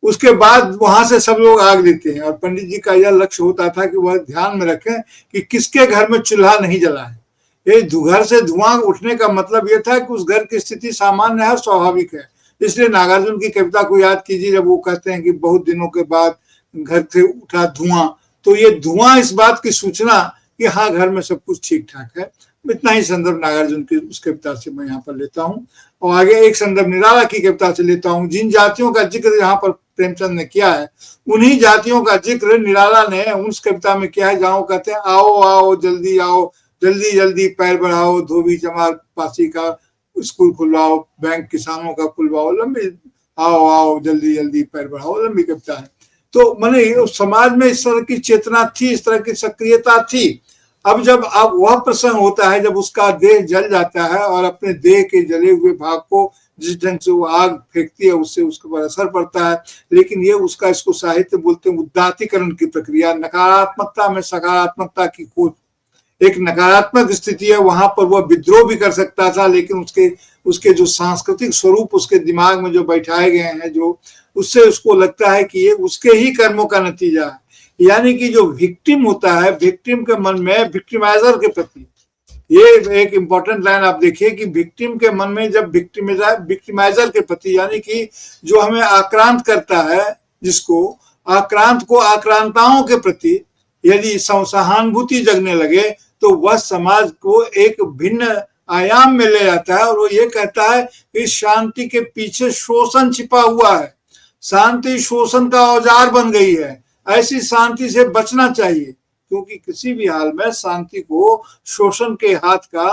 उसके बाद वहां से सब लोग आग देते हैं और पंडित जी का यह लक्ष्य होता था कि वह ध्यान में रखें कि किसके घर में चूल्हा नहीं जला है। ये घर से धुआं उठने का मतलब यह था कि उस घर की स्थिति सामान्य है, स्वाभाविक है। इसलिए नागार्जुन की कविता को याद कीजिए, जब वो कहते हैं कि बहुत दिनों के बाद घर से उठा धुआं, तो ये धुआं इस बात की सूचना कि हाँ, घर में सब कुछ ठीक ठाक है। इतना ही संदर्भ नागार्जुन की उस कविता से मैं यहाँ पर लेता हूँ और आगे एक संदर्भ निराला की कविता से लेता हूँ। जिन जातियों का जिक्र यहाँ पर प्रेमचंद ने किया है, उन्हीं जातियों का जिक्र निराला ने उस कविता में किया है जहाँ कहते हैं, आओ आओ जल्दी आओ, जल्दी जल्दी पैर बढ़ाओ, धोबी चमार पासी का स्कूल खुलवाओ, बैंक किसानों का खुलवाओ, लंबी आओ आओ जल्दी जल्दी पैर बढ़ाओ, लंबी कविता है। तो मैंने समाज में इस तरह की चेतना थी, इस तरह की सक्रियता थी। अब जब अब वह प्रसंग होता है जब उसका देह जल जाता है और अपने देह के जले हुए भाग को जिस ढंग से वो आग फेंकती है, उससे उसके ऊपर असर पड़ता है। लेकिन ये उसका, इसको साहित्य बोलते हैं उदात्तीकरण की प्रक्रिया, नकारात्मकता में सकारात्मकता की खोज। एक नकारात्मक स्थिति है, वहां पर वह विद्रोह भी कर सकता था, लेकिन उसके जो सांस्कृतिक स्वरूप उसके दिमाग में जो बैठाए गए हैं, जो उससे उसको लगता है कि ये उसके ही कर्मों का नतीजा है। यानी कि जो विक्टिम होता है, विक्टिम के मन में विक्टिमाइजर के प्रति, ये एक इंपॉर्टेंट लाइन आप देखिए कि विक्टिम के मन में जब विक्टिमाइजर के प्रति, यानी कि जो हमें आक्रांत करता है, जिसको आक्रांत को आक्रांताओं के प्रति यदि सहानुभूति जगने लगे, तो वह समाज को एक भिन्न आयाम में ले जाता है और वो ये कहता है कि शांति के पीछे शोषण छिपा हुआ है, शांति शोषण का औजार बन गई है, ऐसी शांति से बचना चाहिए, क्योंकि किसी भी हाल में शांति को शोषण के हाथ का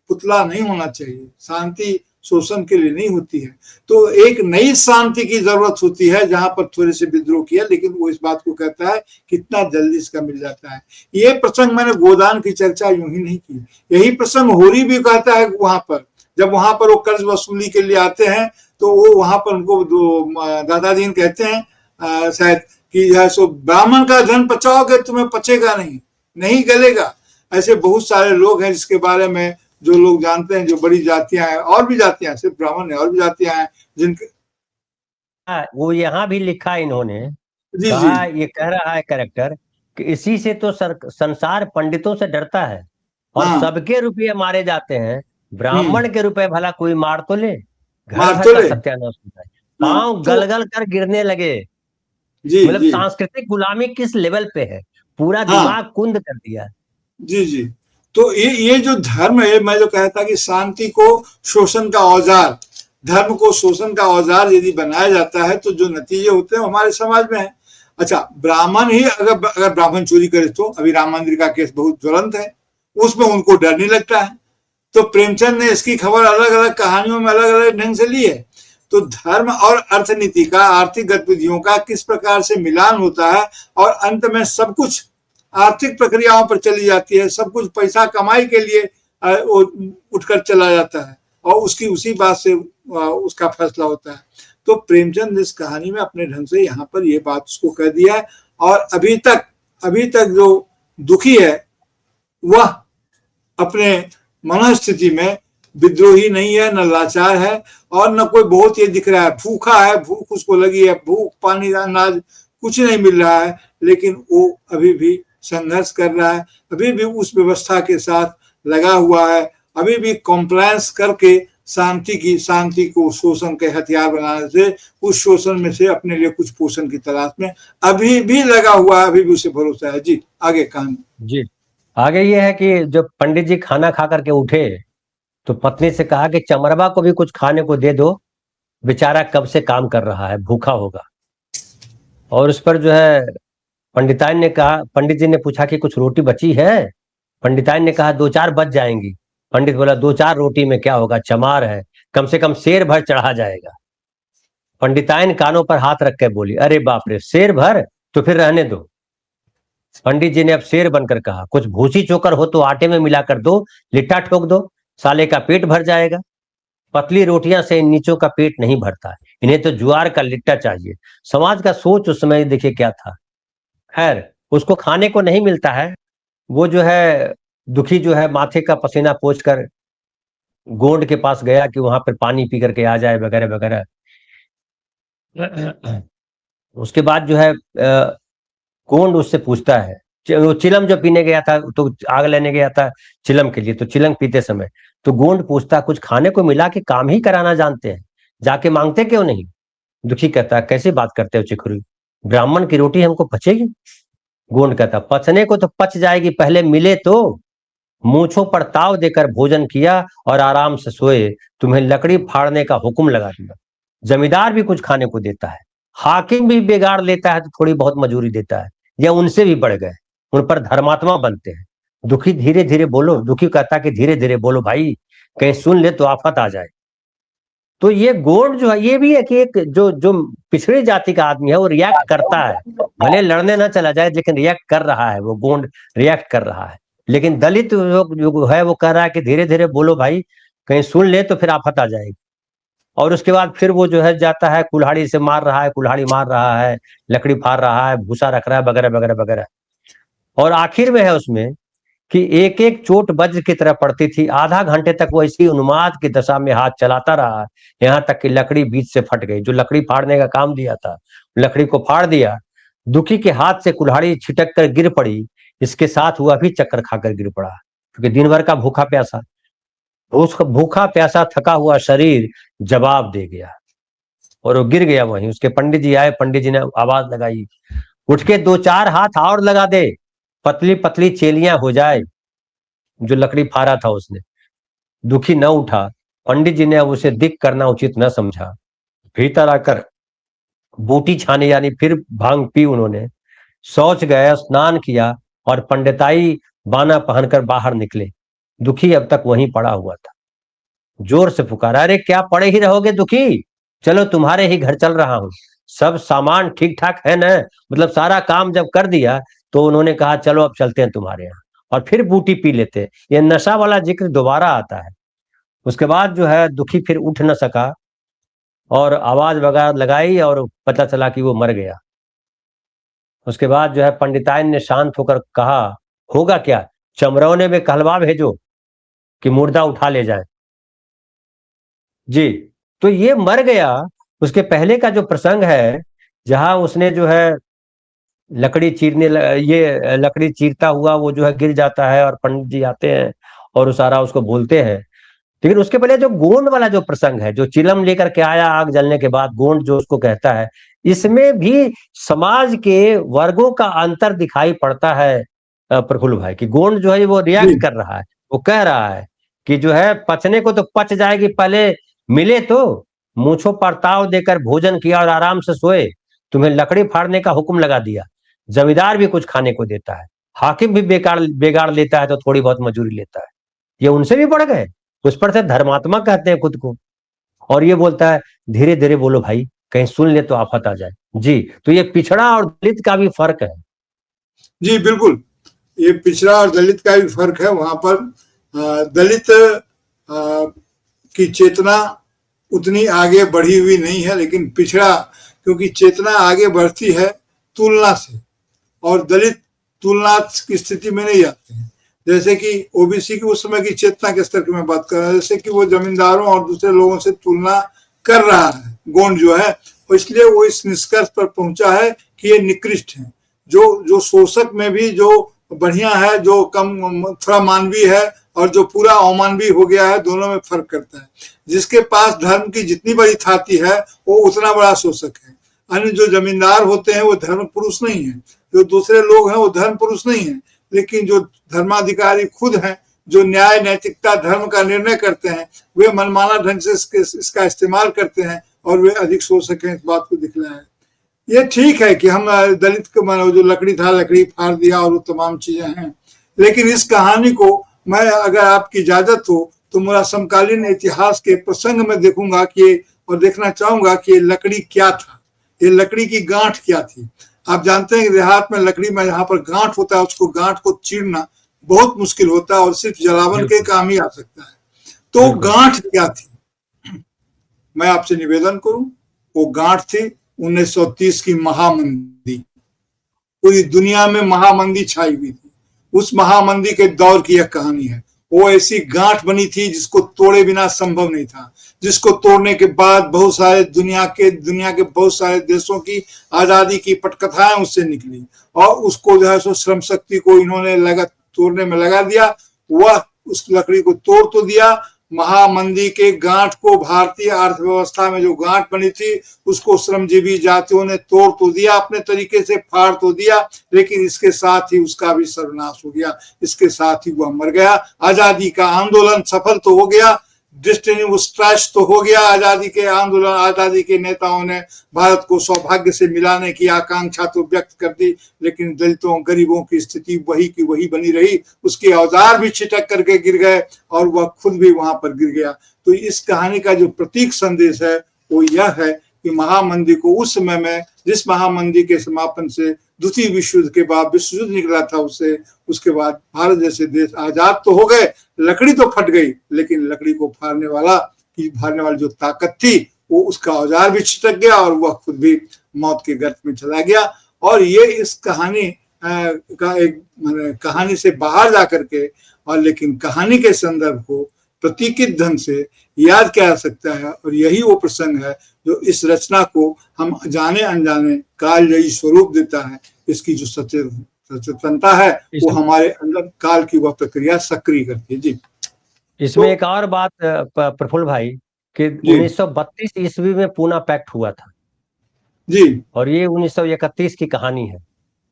पुतला नहीं होना चाहिए। शांति शोषण के लिए नहीं होती है। तो एक नई शांति की जरूरत होती है जहां पर थोड़े से विद्रोह किया, लेकिन वो इस बात को कहता है कितना जल्दी इसका मिल जाता है। ये प्रसंग मैंने गोदान की चर्चा यूं ही नहीं की, यही प्रसंग होरी भी कहता है वहां पर, जब वहां पर वो कर्ज वसूली के लिए आते हैं तो वो वहां पर उनको दादाजी कहते हैं शायद कि यह सो ब्राह्मण का धन पचाओगे तुम्हें पचेगा नहीं, नहीं गलेगा। ऐसे बहुत सारे लोग हैं जिसके बारे में जो लोग जानते हैं, जो बड़ी जातियां हैं, और भी जातियां, सिर्फ ब्राह्मण है और भी जातियां हैं जिनके वो यहाँ भी लिखा इन्होंने, जी जी कहा, ये कह रहा है कैरेक्टर कि इसी से तो संसार पंडितों से डरता है और हाँ सबके रुपये मारे जाते हैं, ब्राह्मण के रुपए भला कोई मार तो ले, घर मार भर तो का ले। सत्यानाश होता है, हाँ पांव तो गल गल कर गिरने लगे। जी मतलब जी सांस्कृतिक गुलामी किस लेवल पे है, पूरा हाँ दिमाग कुंद कर दिया। जी जी। तो ये जो धर्म है, मैं जो कहता कि शांति को शोषण का औजार, धर्म को शोषण का औजार यदि बनाया जाता है तो जो नतीजे होते हैं हमारे समाज में है। अच्छा, ब्राह्मण ही अगर ब्राह्मण चोरी करे तो, अभी राम मंदिर का केस बहुत ज्वलंत है, उसमें उनको डर नहीं लगता है। तो प्रेमचंद ने इसकी खबर अलग अलग कहानियों में अलग अलग ढंग से ली है। तो धर्म और अर्थनीति का, आर्थिक गतिविधियों का किस प्रकार से मिलान होता है और अंत में सब कुछ आर्थिक प्रक्रियाओं पर चली जाती है, सब कुछ पैसा कमाई के लिए उठकर चला जाता है और उसकी उसी बात से उसका फैसला होता है। तो प्रेमचंद इस कहानी में अपने ढंग से यहाँ पर ये बात उसको कह दिया है। और अभी तक जो दुखी है वह अपने मनोस्थिति में विद्रोही नहीं है, न लाचार है, और न कोई बहुत ये दिख रहा है भूखा है, भूख उसको लगी है, भूख पानी अनाज कुछ नहीं मिल रहा है, लेकिन वो अभी भी संघर्ष कर रहा है, अभी भी उस व्यवस्था के साथ लगा हुआ है, अभी भी कॉम्प्लायंस करके शांति को शोषण के हथियार बनाने से, उस शोषण में से अपने लिए कुछ पोषण की तलाश में अभी भी लगा हुआ है, अभी भी उसे भरोसा है। जी आगे कहानी। जी आगे ये है कि जब पंडित जी खाना खा करके उठे तो पत्नी से कहा कि चमरवा को भी कुछ खाने को दे दो, बेचारा कब से काम कर रहा है, भूखा होगा। और उस पर जो है पंडिताइन ने कहा, पंडित जी ने पूछा कि कुछ रोटी बची है? पंडिताइन ने कहा 2-4 बच जाएंगी। पंडित बोला 2-4 रोटी में क्या होगा, चमार है, कम से कम शेर भर चढ़ा जाएगा। पंडिताइन कानों पर हाथ रख के बोली, अरे बाप रे, शेर भर? तो फिर रहने दो। पंडित जी ने अब शेर बनकर कहा, कुछ भूसी चोकर हो तो आटे में मिलाकर दो, लिट्टा ठोक दो, साले का पेट भर जाएगा। पतली रोटियां से इन नीचों का पेट नहीं भरता, इन्हें तो ज्वार का लिट्टा चाहिए। समाज का सोच उस समय देखिए क्या था। खैर, उसको खाने को नहीं मिलता है, वो जो है दुखी जो है माथे का पसीना पोंछ कर गोंड के पास गया कि वहां पर पानी पी करके आ जाए वगैरह वगैरह। उसके बाद जो है गोंड उससे पूछता है, वो चिलम जो पीने गया था, तो आग लेने गया था चिलम के लिए, तो चिलम पीते समय तो गोंड पूछता, कुछ खाने को मिला कि काम ही कराना जानते हैं, जाके मांगते क्यों नहीं? दुखी कहता, कैसे बात करते हो चिखुरी, ब्राह्मण की रोटी हमको पचेगी? गोंड कहता, पचने को तो पच जाएगी, पहले मिले तो। मूंछों पर ताव देकर भोजन किया और आराम से सोए, तुम्हें लकड़ी फाड़ने का हुक्म लगा दिया। जमींदार भी कुछ खाने को देता है, हाकिम भी बिगाड़ लेता है तो थोड़ी बहुत मजूरी देता है, या उनसे भी बढ़ गए, उन पर धर्मात्मा बनते हैं। दुखी धीरे धीरे बोलो, दुखी कहता कि धीरे धीरे बोलो भाई, कहीं सुन ले तो आफत आ जाए। तो ये गोंड जो है, ये भी है कि एक जो जो पिछड़ी जाति का आदमी है वो रिएक्ट करता है, भले लड़ने ना चला जाए लेकिन रिएक्ट कर रहा है, वो गोंड रिएक्ट कर रहा है। लेकिन दलित जो है वो कह रहा है कि धीरे धीरे बोलो भाई, कहीं सुन ले तो फिर आफत आ जाएगी। और उसके बाद फिर वो जो है जाता है, कुल्हाड़ी से मार रहा है, कुल्हाड़ी मार रहा है, लकड़ी फाड़ रहा है, भूसा रख रहा है, वगैरह वगैरह वगैरह। और आखिर में है उसमें कि एक एक चोट वज्र की तरह पड़ती थी, आधा घंटे तक वो इसी उन्माद की दशा में हाथ चलाता रहा, यहाँ तक कि लकड़ी बीच से फट गई। जो लकड़ी फाड़ने का काम दिया था, लकड़ी को फाड़ दिया। दुखी के हाथ से कुल्हाड़ी छिटक कर गिर पड़ी, इसके साथ हुआ भी चक्कर खाकर गिर पड़ा, क्योंकि दिन भर का भूखा प्यासा, उसका भूखा प्यासा थका हुआ शरीर जवाब दे गया और वो गिर गया वहीं। उसके पंडित जी आए, पंडित जी ने आवाज लगाई, उठ के 2-4 हाथ और लगा दे, पतली पतली चेलियां हो जाए। जो लकड़ी फाड़ा था उसने, दुखी न उठा। पंडित जी ने अब उसे दिक करना उचित न समझा, भीतर आकर बूटी छाने यानी फिर भांग पी उन्होंने, शौच गया, स्नान किया और पंडिताई बाना पहनकर बाहर निकले। दुखी अब तक वहीं पड़ा हुआ था, जोर से पुकारा, अरे क्या पड़े ही रहोगे दुखी, चलो तुम्हारे ही घर चल रहा हूं, सब सामान ठीक ठाक है ना? मतलब सारा काम जब कर दिया तो उन्होंने कहा चलो अब चलते हैं तुम्हारे यहाँ, और फिर बूटी पी लेते। ये नशा वाला जिक्र दोबारा आता है। उसके बाद जो है दुखी फिर उठ न सका और आवाज वगैरह लगाई और पता चला कि वो मर गया। उसके बाद जो है पंडिताइन ने शांत होकर कहा, होगा क्या, चमरौने में कहलवा भेजो कि मुर्दा उठा ले जाए। जी, तो ये मर गया। उसके पहले का जो प्रसंग है, जहां उसने जो है लकड़ी ये लकड़ी चीरता हुआ वो जो है गिर जाता है और पंडित जी आते हैं और वो सारा उसको बोलते हैं। लेकिन उसके पहले जो गोंड वाला जो प्रसंग है, जो चिलम लेकर के आया आग जलने के बाद, गोंड जो उसको कहता है, इसमें भी समाज के वर्गों का अंतर दिखाई पड़ता है प्रफुल्ल भाई, कि गोंड जो है वो रिएक्ट कर रहा है। वो कह रहा है कि जो है पचने को तो पच जाएगी, पहले मिले तो मूंछों पर ताव देकर भोजन किया और आराम से सोए, तुम्हें लकड़ी फाड़ने का हुक्म लगा दिया। जमींदार भी कुछ खाने को देता है, हाकिम भी बेकार बेगाड़ लेता है तो थोड़ी बहुत मजूरी लेता है। ये उनसे भी बढ़ गए, उस पर से धर्मात्मा कहते हैं खुद को। और ये बोलता है धीरे धीरे बोलो भाई, कहीं सुन ले तो आफत आ जाए। जी, तो ये पिछड़ा और दलित का भी फर्क है। जी बिल्कुल, ये पिछड़ा और दलित का भी फर्क है। वहां पर दलित की चेतना उतनी आगे बढ़ी हुई नहीं है, लेकिन पिछड़ा क्योंकि चेतना आगे बढ़ती है तुलना से, और दलित तुलना की स्थिति में नहीं आते हैं। जैसे कि ओबीसी की उस समय की चेतना के स्तर की मैं बात कर रहा हूँ, जैसे कि वो जमींदारों और दूसरे लोगों से तुलना कर रहा है गोंड जो है, और इसलिए वो इस निष्कर्ष पर पहुंचा है कि ये निकृष्ट है। जो शोषक में भी जो बढ़िया है, जो कम थोड़ा मानवीय है, और जो पूरा अमानवीय हो गया है, दोनों में फर्क करता है। जिसके पास धर्म की जितनी बड़ी थाती है वो उतना बड़ा शोषक है। अन्य जो जमींदार होते हैं वो धर्म पुरुष नहीं है, जो दूसरे लोग हैं वो धर्म पुरुष नहीं है, लेकिन जो धर्माधिकारी खुद हैं, जो न्याय नैतिकता धर्म का निर्णय करते हैं, वे मनमाना ढंग से इसका इस्तेमाल करते हैं और वे अधिक शोषक हैं। इस बात को दिखलाया है। ये ठीक है कि हम दलित को जो लकड़ी था लकड़ी फाड़ दिया और वो तमाम चीजें हैं, लेकिन इस कहानी को मैं, अगर आपकी इजाजत हो तो मेरा समकालीन इतिहास के प्रसंग में देखूंगा कि, और देखना चाहूंगा कि ये लकड़ी क्या था, ये लकड़ी की गांठ क्या थी। आप जानते हैं कि देहात में लकड़ी में जहां पर गांठ होता है उसको गांठ को चीरना बहुत मुश्किल होता है और सिर्फ जलावन के काम ही आ सकता है। तो गांठ क्या थी, मैं आपसे निवेदन करूं, वो गांठ थी 1930 की महामंदी। पूरी दुनिया में महामंदी छाई हुई थी। उस महामंदी के दौर की यह कहानी है। वो ऐसी गांठ बनी थी जिसको तोड़े बिना संभव नहीं था, जिसको तोड़ने के बाद बहुत सारे दुनिया के बहुत सारे देशों की आजादी की पटकथाएं उससे निकली, और उसको जो है सो श्रम शक्ति को इन्होंने तोड़ने में लगा दिया। वह उस लकड़ी को तोड़ तो दिया, महामंदी के गांठ को, भारतीय अर्थव्यवस्था में जो गांठ बनी थी उसको श्रमजीवी जातियों ने तोड़ तो दिया, अपने तरीके से फाड़ तो दिया, लेकिन इसके साथ ही उसका भी सर्वनाश हो गया, इसके साथ ही वह मर गया। आजादी का आंदोलन सफल तो हो गया, डेस्टिनी स्ट्रैच तो हो गया, आजादी के आंदोलन, आजादी के नेताओं ने भारत को सौभाग्य से मिलाने की आकांक्षा तो व्यक्त कर दी, लेकिन दलितों गरीबों की स्थिति वही की वही बनी रही। उसके औजार भी छिटक करके गिर गए और वह खुद भी वहां पर गिर गया। तो इस कहानी का जो प्रतीक संदेश है वो यह है कि महामंदी को उस समय में, जिस महामंदी के समापन से द्वितीय विश्व युद्ध के बाद विश्व युद्ध निकला था, उसके बाद भारत जैसे देश आजाद तो हो गए, लकड़ी तो फट गई, लेकिन लकड़ी को फाड़ने वाली जो ताकत थी वो, उसका औजार भी छिटक गया और वह खुद भी मौत के गर्त में चला गया। और ये इस कहानी का एक कहानी से बाहर जा करके, और लेकिन कहानी के संदर्भ को प्रतीकित ढंग से याद किया जा सकता है, और यही वो प्रसंग है जो इस रचना को हम जाने अनजाने कालजयी स्वरूप देता है। इसकी जो सचेतनता है वो हमारे अंदर काल की वह प्रक्रिया सक्रिय करती है। जी, इसमें एक और बात प्रफुल्ल भाई, कि 1932 ईस्वी में पूना पैक्ट हुआ था जी, और ये 1931 की कहानी है।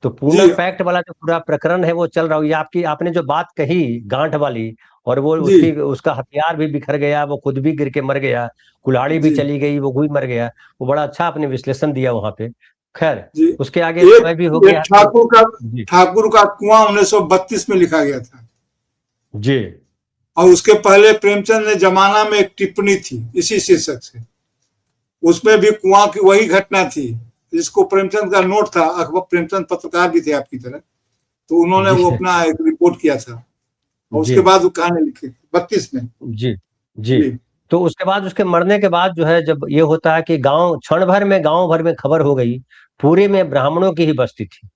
तो पूना पैक्ट वाला जो पूरा प्रकरण है वो चल रहा है। ये आपने जो बात कही गांठ वाली, और वो उसका हथियार भी बिखर गया, वो खुद भी गिर के मर गया, कुल्हाड़ी भी चली गई, वो भी मर गया। वो बड़ा अच्छा आपने विश्लेषण दिया वहां पे। खैर, उसके आगे समय भी हो गया। ठाकुर का कुआं 1932 में लिखा गया था जी, और उसके पहले प्रेमचंद ने जमाना में एक टिप्पणी थी इसी शीर्षक से, उसमें भी कुआं की वही घटना थी जिसको प्रेमचंद का नोट था। अखबार, प्रेमचंद पत्रकार भी थे आपकी तरह, तो उन्होंने वो अपना एक रिपोर्ट किया था और उसके बाद वो कहानी लिखी 32 में। जी जी। तो उसके बाद, उसके मरने के बाद जो है, जब ये होता है कि गांव भर में खबर हो गई, पूरे में ब्राह्मणों की ही बस्ती थी,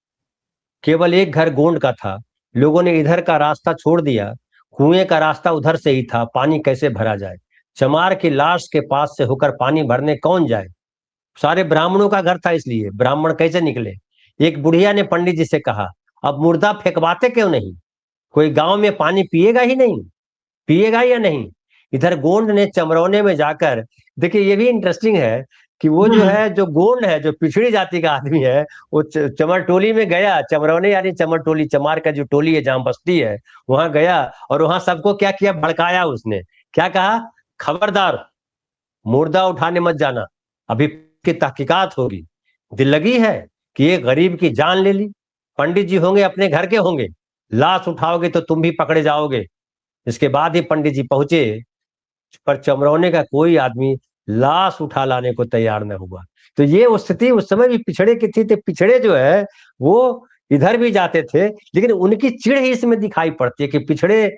केवल एक घर गोंड का था। लोगों ने इधर का रास्ता छोड़ दिया, कुएं का रास्ता उधर से ही था, पानी कैसे भरा जाए, चमार की लाश के पास से होकर पानी भरने कौन जाए। सारे ब्राह्मणों का घर था, इसलिए ब्राह्मण कैसे निकले। एक बुढ़िया ने पंडित जी से कहा, अब मुर्दा फेंकवाते क्यों नहीं, कोई गांव में पानी पिएगा ही नहीं, पिएगा या नहीं। इधर गोंड ने चमरौने में जाकर, देखिए ये भी इंटरेस्टिंग है कि वो जो हम्म। है, जो गोंड है, जो पिछड़ी जाति का आदमी है, वो चमर टोली में गया, चमरौने यानी चमर टोली, चमार का जो टोली है जहां बस्ती है, वहां गया, और वहां सबको क्या किया, भड़काया उसने। क्या कहा, खबरदार, मुर्दा उठाने मत जाना, अभी की तहकीकात होगी। दिल लगी है कि एक गरीब की जान ले ली, पंडित जी होंगे, अपने घर के होंगे, लाश उठाओगे तो तुम भी पकड़े जाओगे। इसके बाद ही पंडित जी पहुंचे, पर चमरौने का कोई आदमी लाश उठा लाने को तैयार न हुआ। तो ये उस स्थिति उस समय भी पिछड़े की थी। तो पिछड़े जो है वो इधर भी जाते थे, लेकिन उनकी चिढ़ ही इसमें दिखाई पड़ती है कि पिछड़े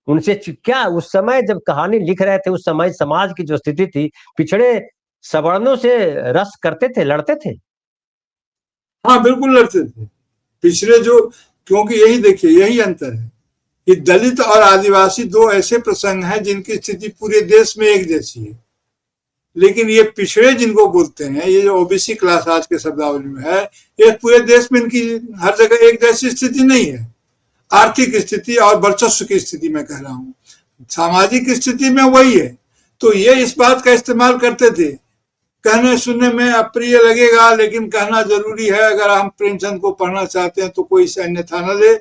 उनसे क्या, उस समय जब कहानी लिख रहे थे, उस समय समाज की जो स्थिति थी, पिछड़े सवर्णों से रस करते थे, लड़ते थे। हाँ बिल्कुल लड़ते थे पिछड़े जो, क्योंकि यही देखिए यही अंतर है कि दलित और आदिवासी दो ऐसे प्रसंग हैं जिनकी स्थिति पूरे देश में एक जैसी है, लेकिन ये पिछड़े जिनको बोलते हैं, ये जो ओबीसी क्लास आज के शब्दावली में है, ये पूरे देश में इनकी हर जगह एक जैसी स्थिति नहीं है। आर्थिक स्थिति और वर्चस्व की स्थिति में कह रहा हूं, सामाजिक स्थिति में वही है। तो ये इस बात का इस्तेमाल करते थे, कहने सुनने में अप्रिय लगेगा लेकिन कहना जरूरी है, अगर हम प्रेमचंद को पढ़ना चाहते हैं तो कोई इसे अन्यथा न ले।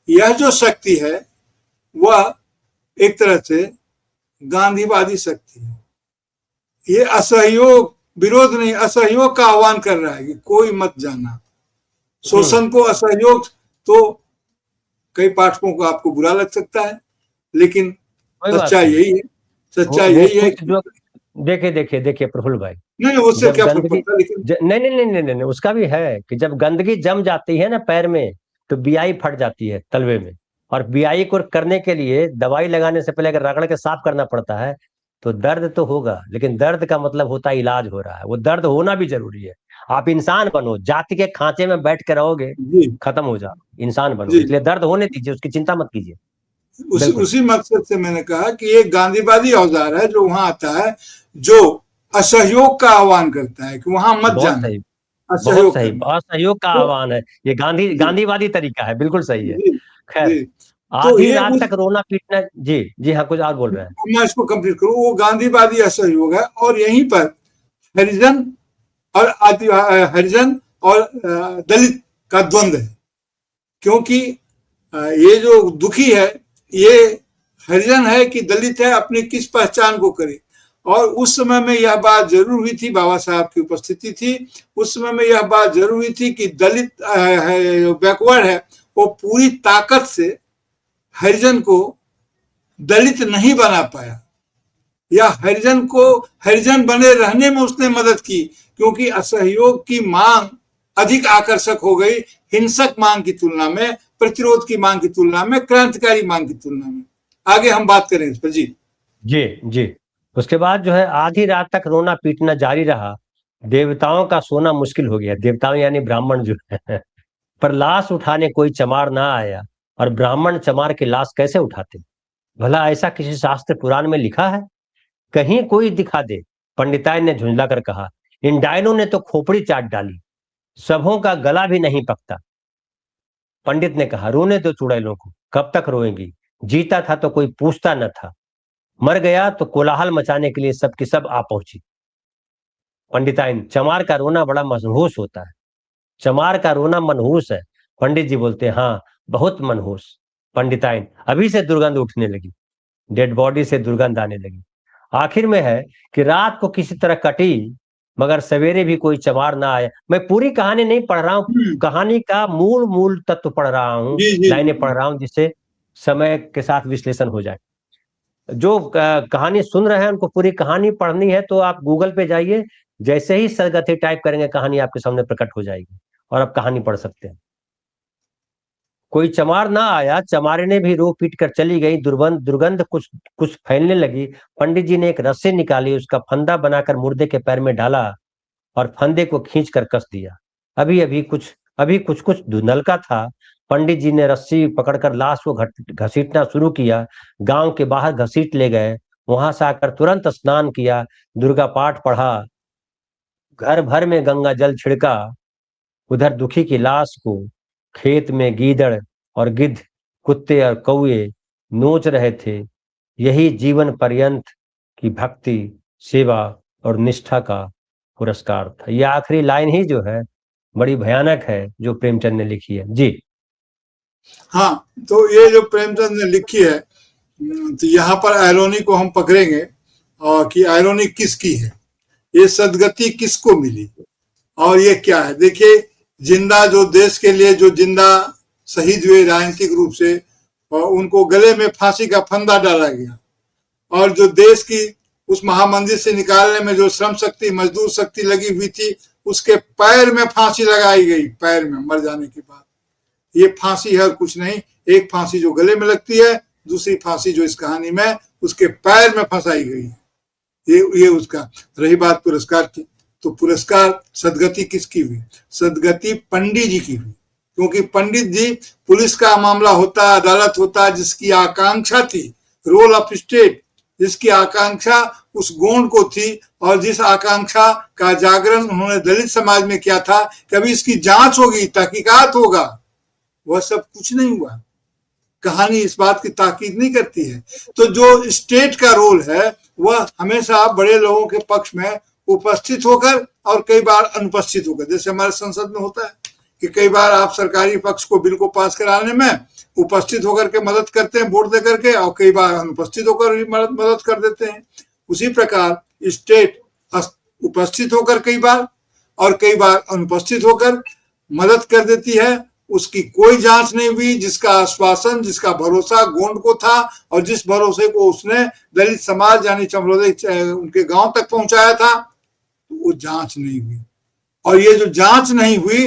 यह जो शक्ति है वह एक तरह से गांधीवादी शक्ति है। ये असहयोग, विरोध नहीं, असहयोग का आह्वान कर रहा है कि कोई मत जाना, शोषण को, असहयोग। तो कई पाठकों को आपको बुरा लग सकता है, लेकिन सच्चाई यही है, सच्चाई यही है। जो देखे देखे देखिए प्रफुल्ल भाई, नहीं उससे क्या फर्क पड़ता, लेकिन नहीं नहीं नहीं नहीं नहीं, उसका भी है कि जब गंदगी जम जाती है ना पैर में, तो बियाई फट जाती है तलवे में, और बियाई को करने के लिए दवाई लगाने से पहले अगर रगड़ के साफ करना पड़ता है, तो दर्द तो होगा, लेकिन दर्द का मतलब होता है इलाज हो रहा है, वो दर्द होना भी जरूरी है। आप इंसान बनो, जाति के खांचे में बैठ के रहोगे, जी खत्म हो जाओ। इंसान बनो, जी, इसलिए दर्द होने दीजिए, उसकी चिंता मत कीजिए। बिल्कुल उसी मकसद से मैंने कहा कि एक गांधीवादी औजार है जो वहां आता है, जो असहयोग का आह्वान करता है कि वहां मत बहुत जाना, सही, बहुत असहयोग सही, करना। असहयोग का तो आह्वान है, ये जी गांधीवादी तरीका है, बिल्कुल सही है। जी खैर, जी, तो आधी ये रात उस, तक रोना पीटना। जी जी हाँ, कुछ और बोल रहे हैं। मैं इसको कंप्लीट करूं, वो गांधीवादी असहयोग है। और यहीं पर हरिजन और हरिजन और दलित का द्वंद है, क्योंकि ये जो दुखी है ये हरिजन है कि दलित है, अपनी किस पहचान को करे। और उस समय में यह बात जरूर हुई थी, बाबा साहब की उपस्थिति थी, उस समय में यह बात जरूर हुई थी कि दलित बैकवर्ड है वो पूरी ताकत से हरिजन को दलित नहीं बना पाया, या हरिजन को हरिजन बने रहने में उसने मदद की, क्योंकि असहयोग की मांग अधिक आकर्षक हो गई हिंसक मांग की तुलना में, प्रतिरोध की मांग की तुलना में, क्रांतिकारी मांग की तुलना में। आगे हम बात करें इस पर। जी जी जी। उसके बाद जो है, आधी रात तक रोना पीटना जारी रहा, देवताओं का सोना मुश्किल हो गया, देवताओं यानी ब्राह्मण जो है, पर लाश उठाने कोई चमार ना आया। और ब्राह्मण चमार की लाश कैसे उठाते, भला ऐसा किसी शास्त्र पुराण में लिखा है, कहीं कोई दिखा दे। पंडिताई ने झुंझला कर कहा, इन डायनों ने तो खोपड़ी चाट डाली, सबों का गला भी नहीं पकता। पंडित ने कहा, रोने दो चुड़ैलों को, कब तक रोएंगी, जीता था तो कोई पूछता न था, मर गया तो कोलाहल मचाने के लिए सबकी सब आ पहुंची। पंडिताइन, चमार का रोना बड़ा मनहूस होता है, चमार का रोना मनहूस है। पंडित जी बोलते, हाँ बहुत मनहूस। पंडिताइन, अभी से दुर्गंध उठने लगी, डेड बॉडी से दुर्गंध आने लगी। आखिर में है कि रात को किसी तरह कटी, मगर सवेरे भी कोई चमार ना आया। मैं पूरी कहानी नहीं पढ़ रहा हूँ, कहानी का मूल मूल तत्व पढ़ रहा हूँ, जी जी लाइनें पढ़ रहा हूँ, जिससे समय के साथ विश्लेषण हो जाए। जो कहानी सुन रहे हैं उनको पूरी कहानी पढ़नी है तो आप गूगल पे जाइए, जैसे ही सरगति टाइप करेंगे कहानी आपके सामने प्रकट हो जाएगी, और आप कहानी पढ़ सकते हैं। कोई चमार ना आया, चमारिने भी रो पीट कर चली गई, दुर्गंध दुर्गंध कुछ कुछ फैलने लगी। पंडित जी ने एक रस्सी निकाली, उसका फंदा बनाकर मुर्दे के पैर में डाला और फंदे को खींच कर कस दिया। अभी कुछ कुछ धुंधलका था। पंडित जी ने रस्सी पकड़कर लाश को घसीटना शुरू किया। गांव के बाहर घसीट ले गए। वहां से आकर तुरंत स्नान किया, दुर्गा पाठ पढ़ा, घर भर में गंगा जल छिड़का। उधर दुखी की लाश को खेत में गीदड़ और गिद्ध, कुत्ते और कौए नोच रहे थे। यही जीवन पर्यंत की भक्ति, सेवा और निष्ठा का पुरस्कार था। यह आखिरी लाइन ही जो है बड़ी भयानक है, जो प्रेमचंद ने लिखी है। जी हाँ, तो ये जो प्रेमचंद ने लिखी है, तो यहाँ पर आयरोनी को हम पकड़ेंगे और कि आयरोनी किसकी है, ये सदगति किसको मिली और ये क्या है। देखिए, जिंदा जो देश के लिए जो जिंदा शहीद हुए राजनीतिक रूप से, और उनको गले में फांसी का फंदा डाला गया, और जो देश की उस महामंदिर से निकालने में जो श्रम शक्ति, मजदूर शक्ति लगी हुई थी, उसके पैर में फांसी लगाई गई, पैर में मर जाने के बाद। ये फांसी है और कुछ नहीं। एक फांसी जो गले में लगती है, दूसरी फांसी जो इस कहानी में उसके पैर में फंसाई गई है। ये उसका। रही बात पुरस्कार की, तो पुरस्कार सदगति किसकी हुई? सदगति पंडित जी की हुई, क्योंकि पंडित जी, पुलिस का मामला होता, अदालत होता, जिसकी आकांक्षा थी, रोल ऑफ स्टेट, जिसकी आकांक्षा उस गोंड को थी, और जिस आकांक्षा का जागरण उन्होंने दलित समाज में किया था, कभी इसकी जांच होगी, तहकीकात होगा, वह सब कुछ नहीं हुआ। कहानी इस बात की ताकीद नहीं करती है। तो जो स्टेट का रोल है, वह हमेशा बड़े लोगों के पक्ष में उपस्थित होकर और कई बार अनुपस्थित होकर, जैसे हमारे संसद में होता है कि कई बार आप सरकारी पक्ष को बिल को पास कराने में उपस्थित होकर के मदद करते हैं, वोट दे करके, और कई बार अनुपस्थित होकर भी मदद कर देते हैं। उसी प्रकार स्टेट उपस्थित होकर कई बार और कई बार अनुपस्थित होकर मदद कर देती है। उसकी कोई जांच नहीं हुई, जिसका आश्वासन, जिसका भरोसा गोंड को था, और जिस भरोसे को उसने दलित समाज यानी चमरोदे उनके गांव तक पहुंचाया था, तो वो जांच नहीं हुई। और ये जो जांच नहीं हुई,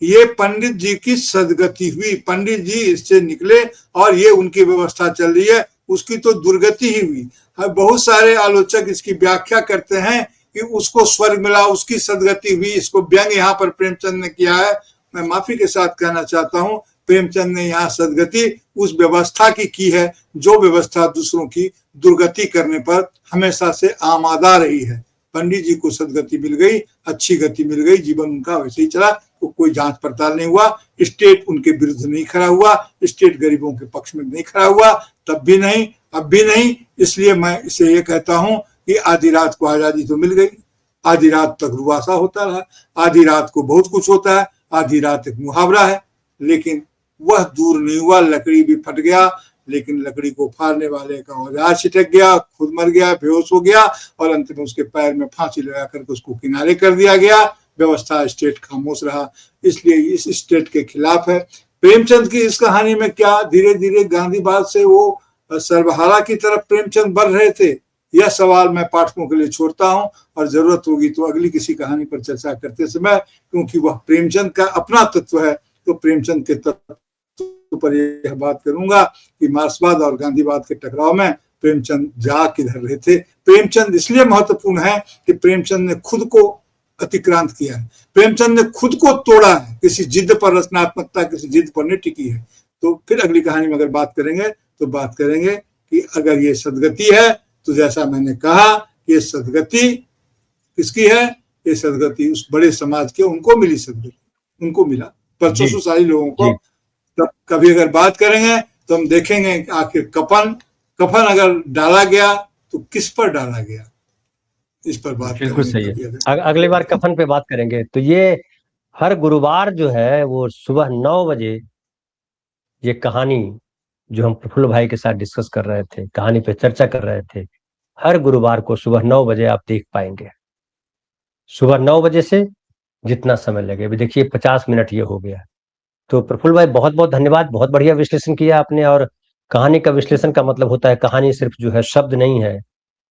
ये पंडित जी की सदगति हुई। पंडित जी इससे निकले और ये उनकी व्यवस्था चल रही है, उसकी तो दुर्गति ही हुई। बहुत सारे आलोचक इसकी व्याख्या करते हैं कि उसको स्वर्ग मिला, उसकी सदगति हुई। इसको व्यंग यहाँ पर प्रेमचंद ने किया है। मैं माफी के साथ कहना चाहता हूं, प्रेमचंद ने यहाँ सदगति उस व्यवस्था की है, जो व्यवस्था दूसरों की दुर्गति करने पर हमेशा से आमादा रही है। पंडित जी को सदगति मिल गई, अच्छी गति मिल गई, जीवन उनका वैसे ही चला, तो कोई जांच पड़ताल नहीं हुआ, स्टेट उनके विरुद्ध नहीं खड़ा हुआ, स्टेट गरीबों के पक्ष में नहीं खड़ा हुआ, तब भी नहीं, अब भी नहीं। इसलिए मैं इसे ये कहता हूं कि आधी रात को आजादी तो मिल गई, आधी रात तक रुआसा होता रहा, आधी रात को बहुत कुछ होता है, आधी रात एक मुहावरा है, लेकिन वह दूर नहीं हुआ। लकड़ी भी फट गया, लेकिन लकड़ी को फाड़ने वाले का औजार छिटक गया, खुद मर गया, बेहोश हो गया, और अंत में उसके पैर में फांसी लगा करके उसको किनारे कर दिया गया। व्यवस्था, स्टेट खामोश रहा। इसलिए इस स्टेट के खिलाफ है। प्रेमचंद की इस कहानी में क्या, धीरे धीरे गांधीवाद से वो सर्वहारा की तरफ प्रेमचंद बढ़ रहे थे, यह सवाल मैं पाठकों के लिए छोड़ता हूं, और जरूरत होगी तो अगली किसी कहानी पर चर्चा करते समय, क्योंकि वह प्रेमचंद का अपना तत्व है, तो प्रेमचंद के तत्व पर यह बात करूंगा कि मार्क्सवाद और गांधीवाद के टकराव में प्रेमचंद जा किधर रहे थे। प्रेमचंद इसलिए महत्वपूर्ण है कि प्रेमचंद ने खुद को अतिक्रांत किया है, प्रेमचंद ने खुद को तोड़ा है, किसी जिद पर, रचनात्मकता किसी जिद पर नहीं टिकी है। तो फिर अगली कहानी में अगर बात करेंगे तो बात करेंगे कि अगर ये सदगति है, तो जैसा मैंने कहा, ये सदगति किसकी है? ये सदगति उस बड़े समाज के, उनको मिली सदगति, उनको मिला। 500 सारी लोगों को। तब कभी अगर बात करेंगे तो हम देखेंगे आखिर कफन अगर डाला गया तो किस पर डाला गया, इस पर बात बिल्कुल सही है। अगली बार कफन पे बात करेंगे। तो ये हर गुरुवार जो है वो सुबह 9 बजे ये कहानी जो हम प्रफुल्ल भाई के साथ डिस्कस कर रहे थे, कहानी पे चर्चा कर रहे थे, हर गुरुवार को सुबह 9 बजे आप देख पाएंगे। सुबह 9 बजे से जितना समय लगे, अभी देखिए 50 मिनट ये हो गया। तो प्रफुल्ल भाई बहुत बहुत धन्यवाद, बहुत बढ़िया विश्लेषण किया आपने। और कहानी का विश्लेषण का मतलब होता है, कहानी सिर्फ जो है शब्द नहीं है,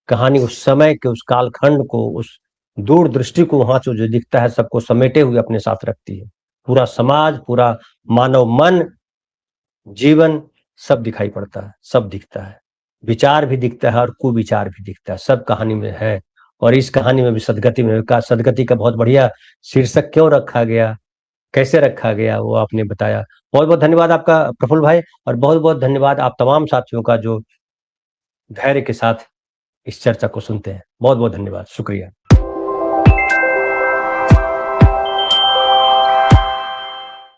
कहानी उस समय के, उस कालखंड को, उस दूरदृष्टि को वहां जो दिखता है सबको समेटे हुए अपने साथ रखती है। पूरा समाज, पूरा मानव मन जीवन सब दिखाई पड़ता है, सब दिखता है, विचार भी दिखता है और कुविचार भी दिखता है, सब कहानी में है। और इस कहानी में भी सदगति में का सदगति का बहुत बढ़िया शीर्षक क्यों रखा गया, कैसे रखा गया, वो आपने बताया। बहुत बहुत धन्यवाद आपका प्रफुल्ल भाई, और बहुत बहुत धन्यवाद आप तमाम साथियों का जो धैर्य के साथ इस चर्चा को सुनते हैं। बहुत बहुत धन्यवाद, शुक्रिया।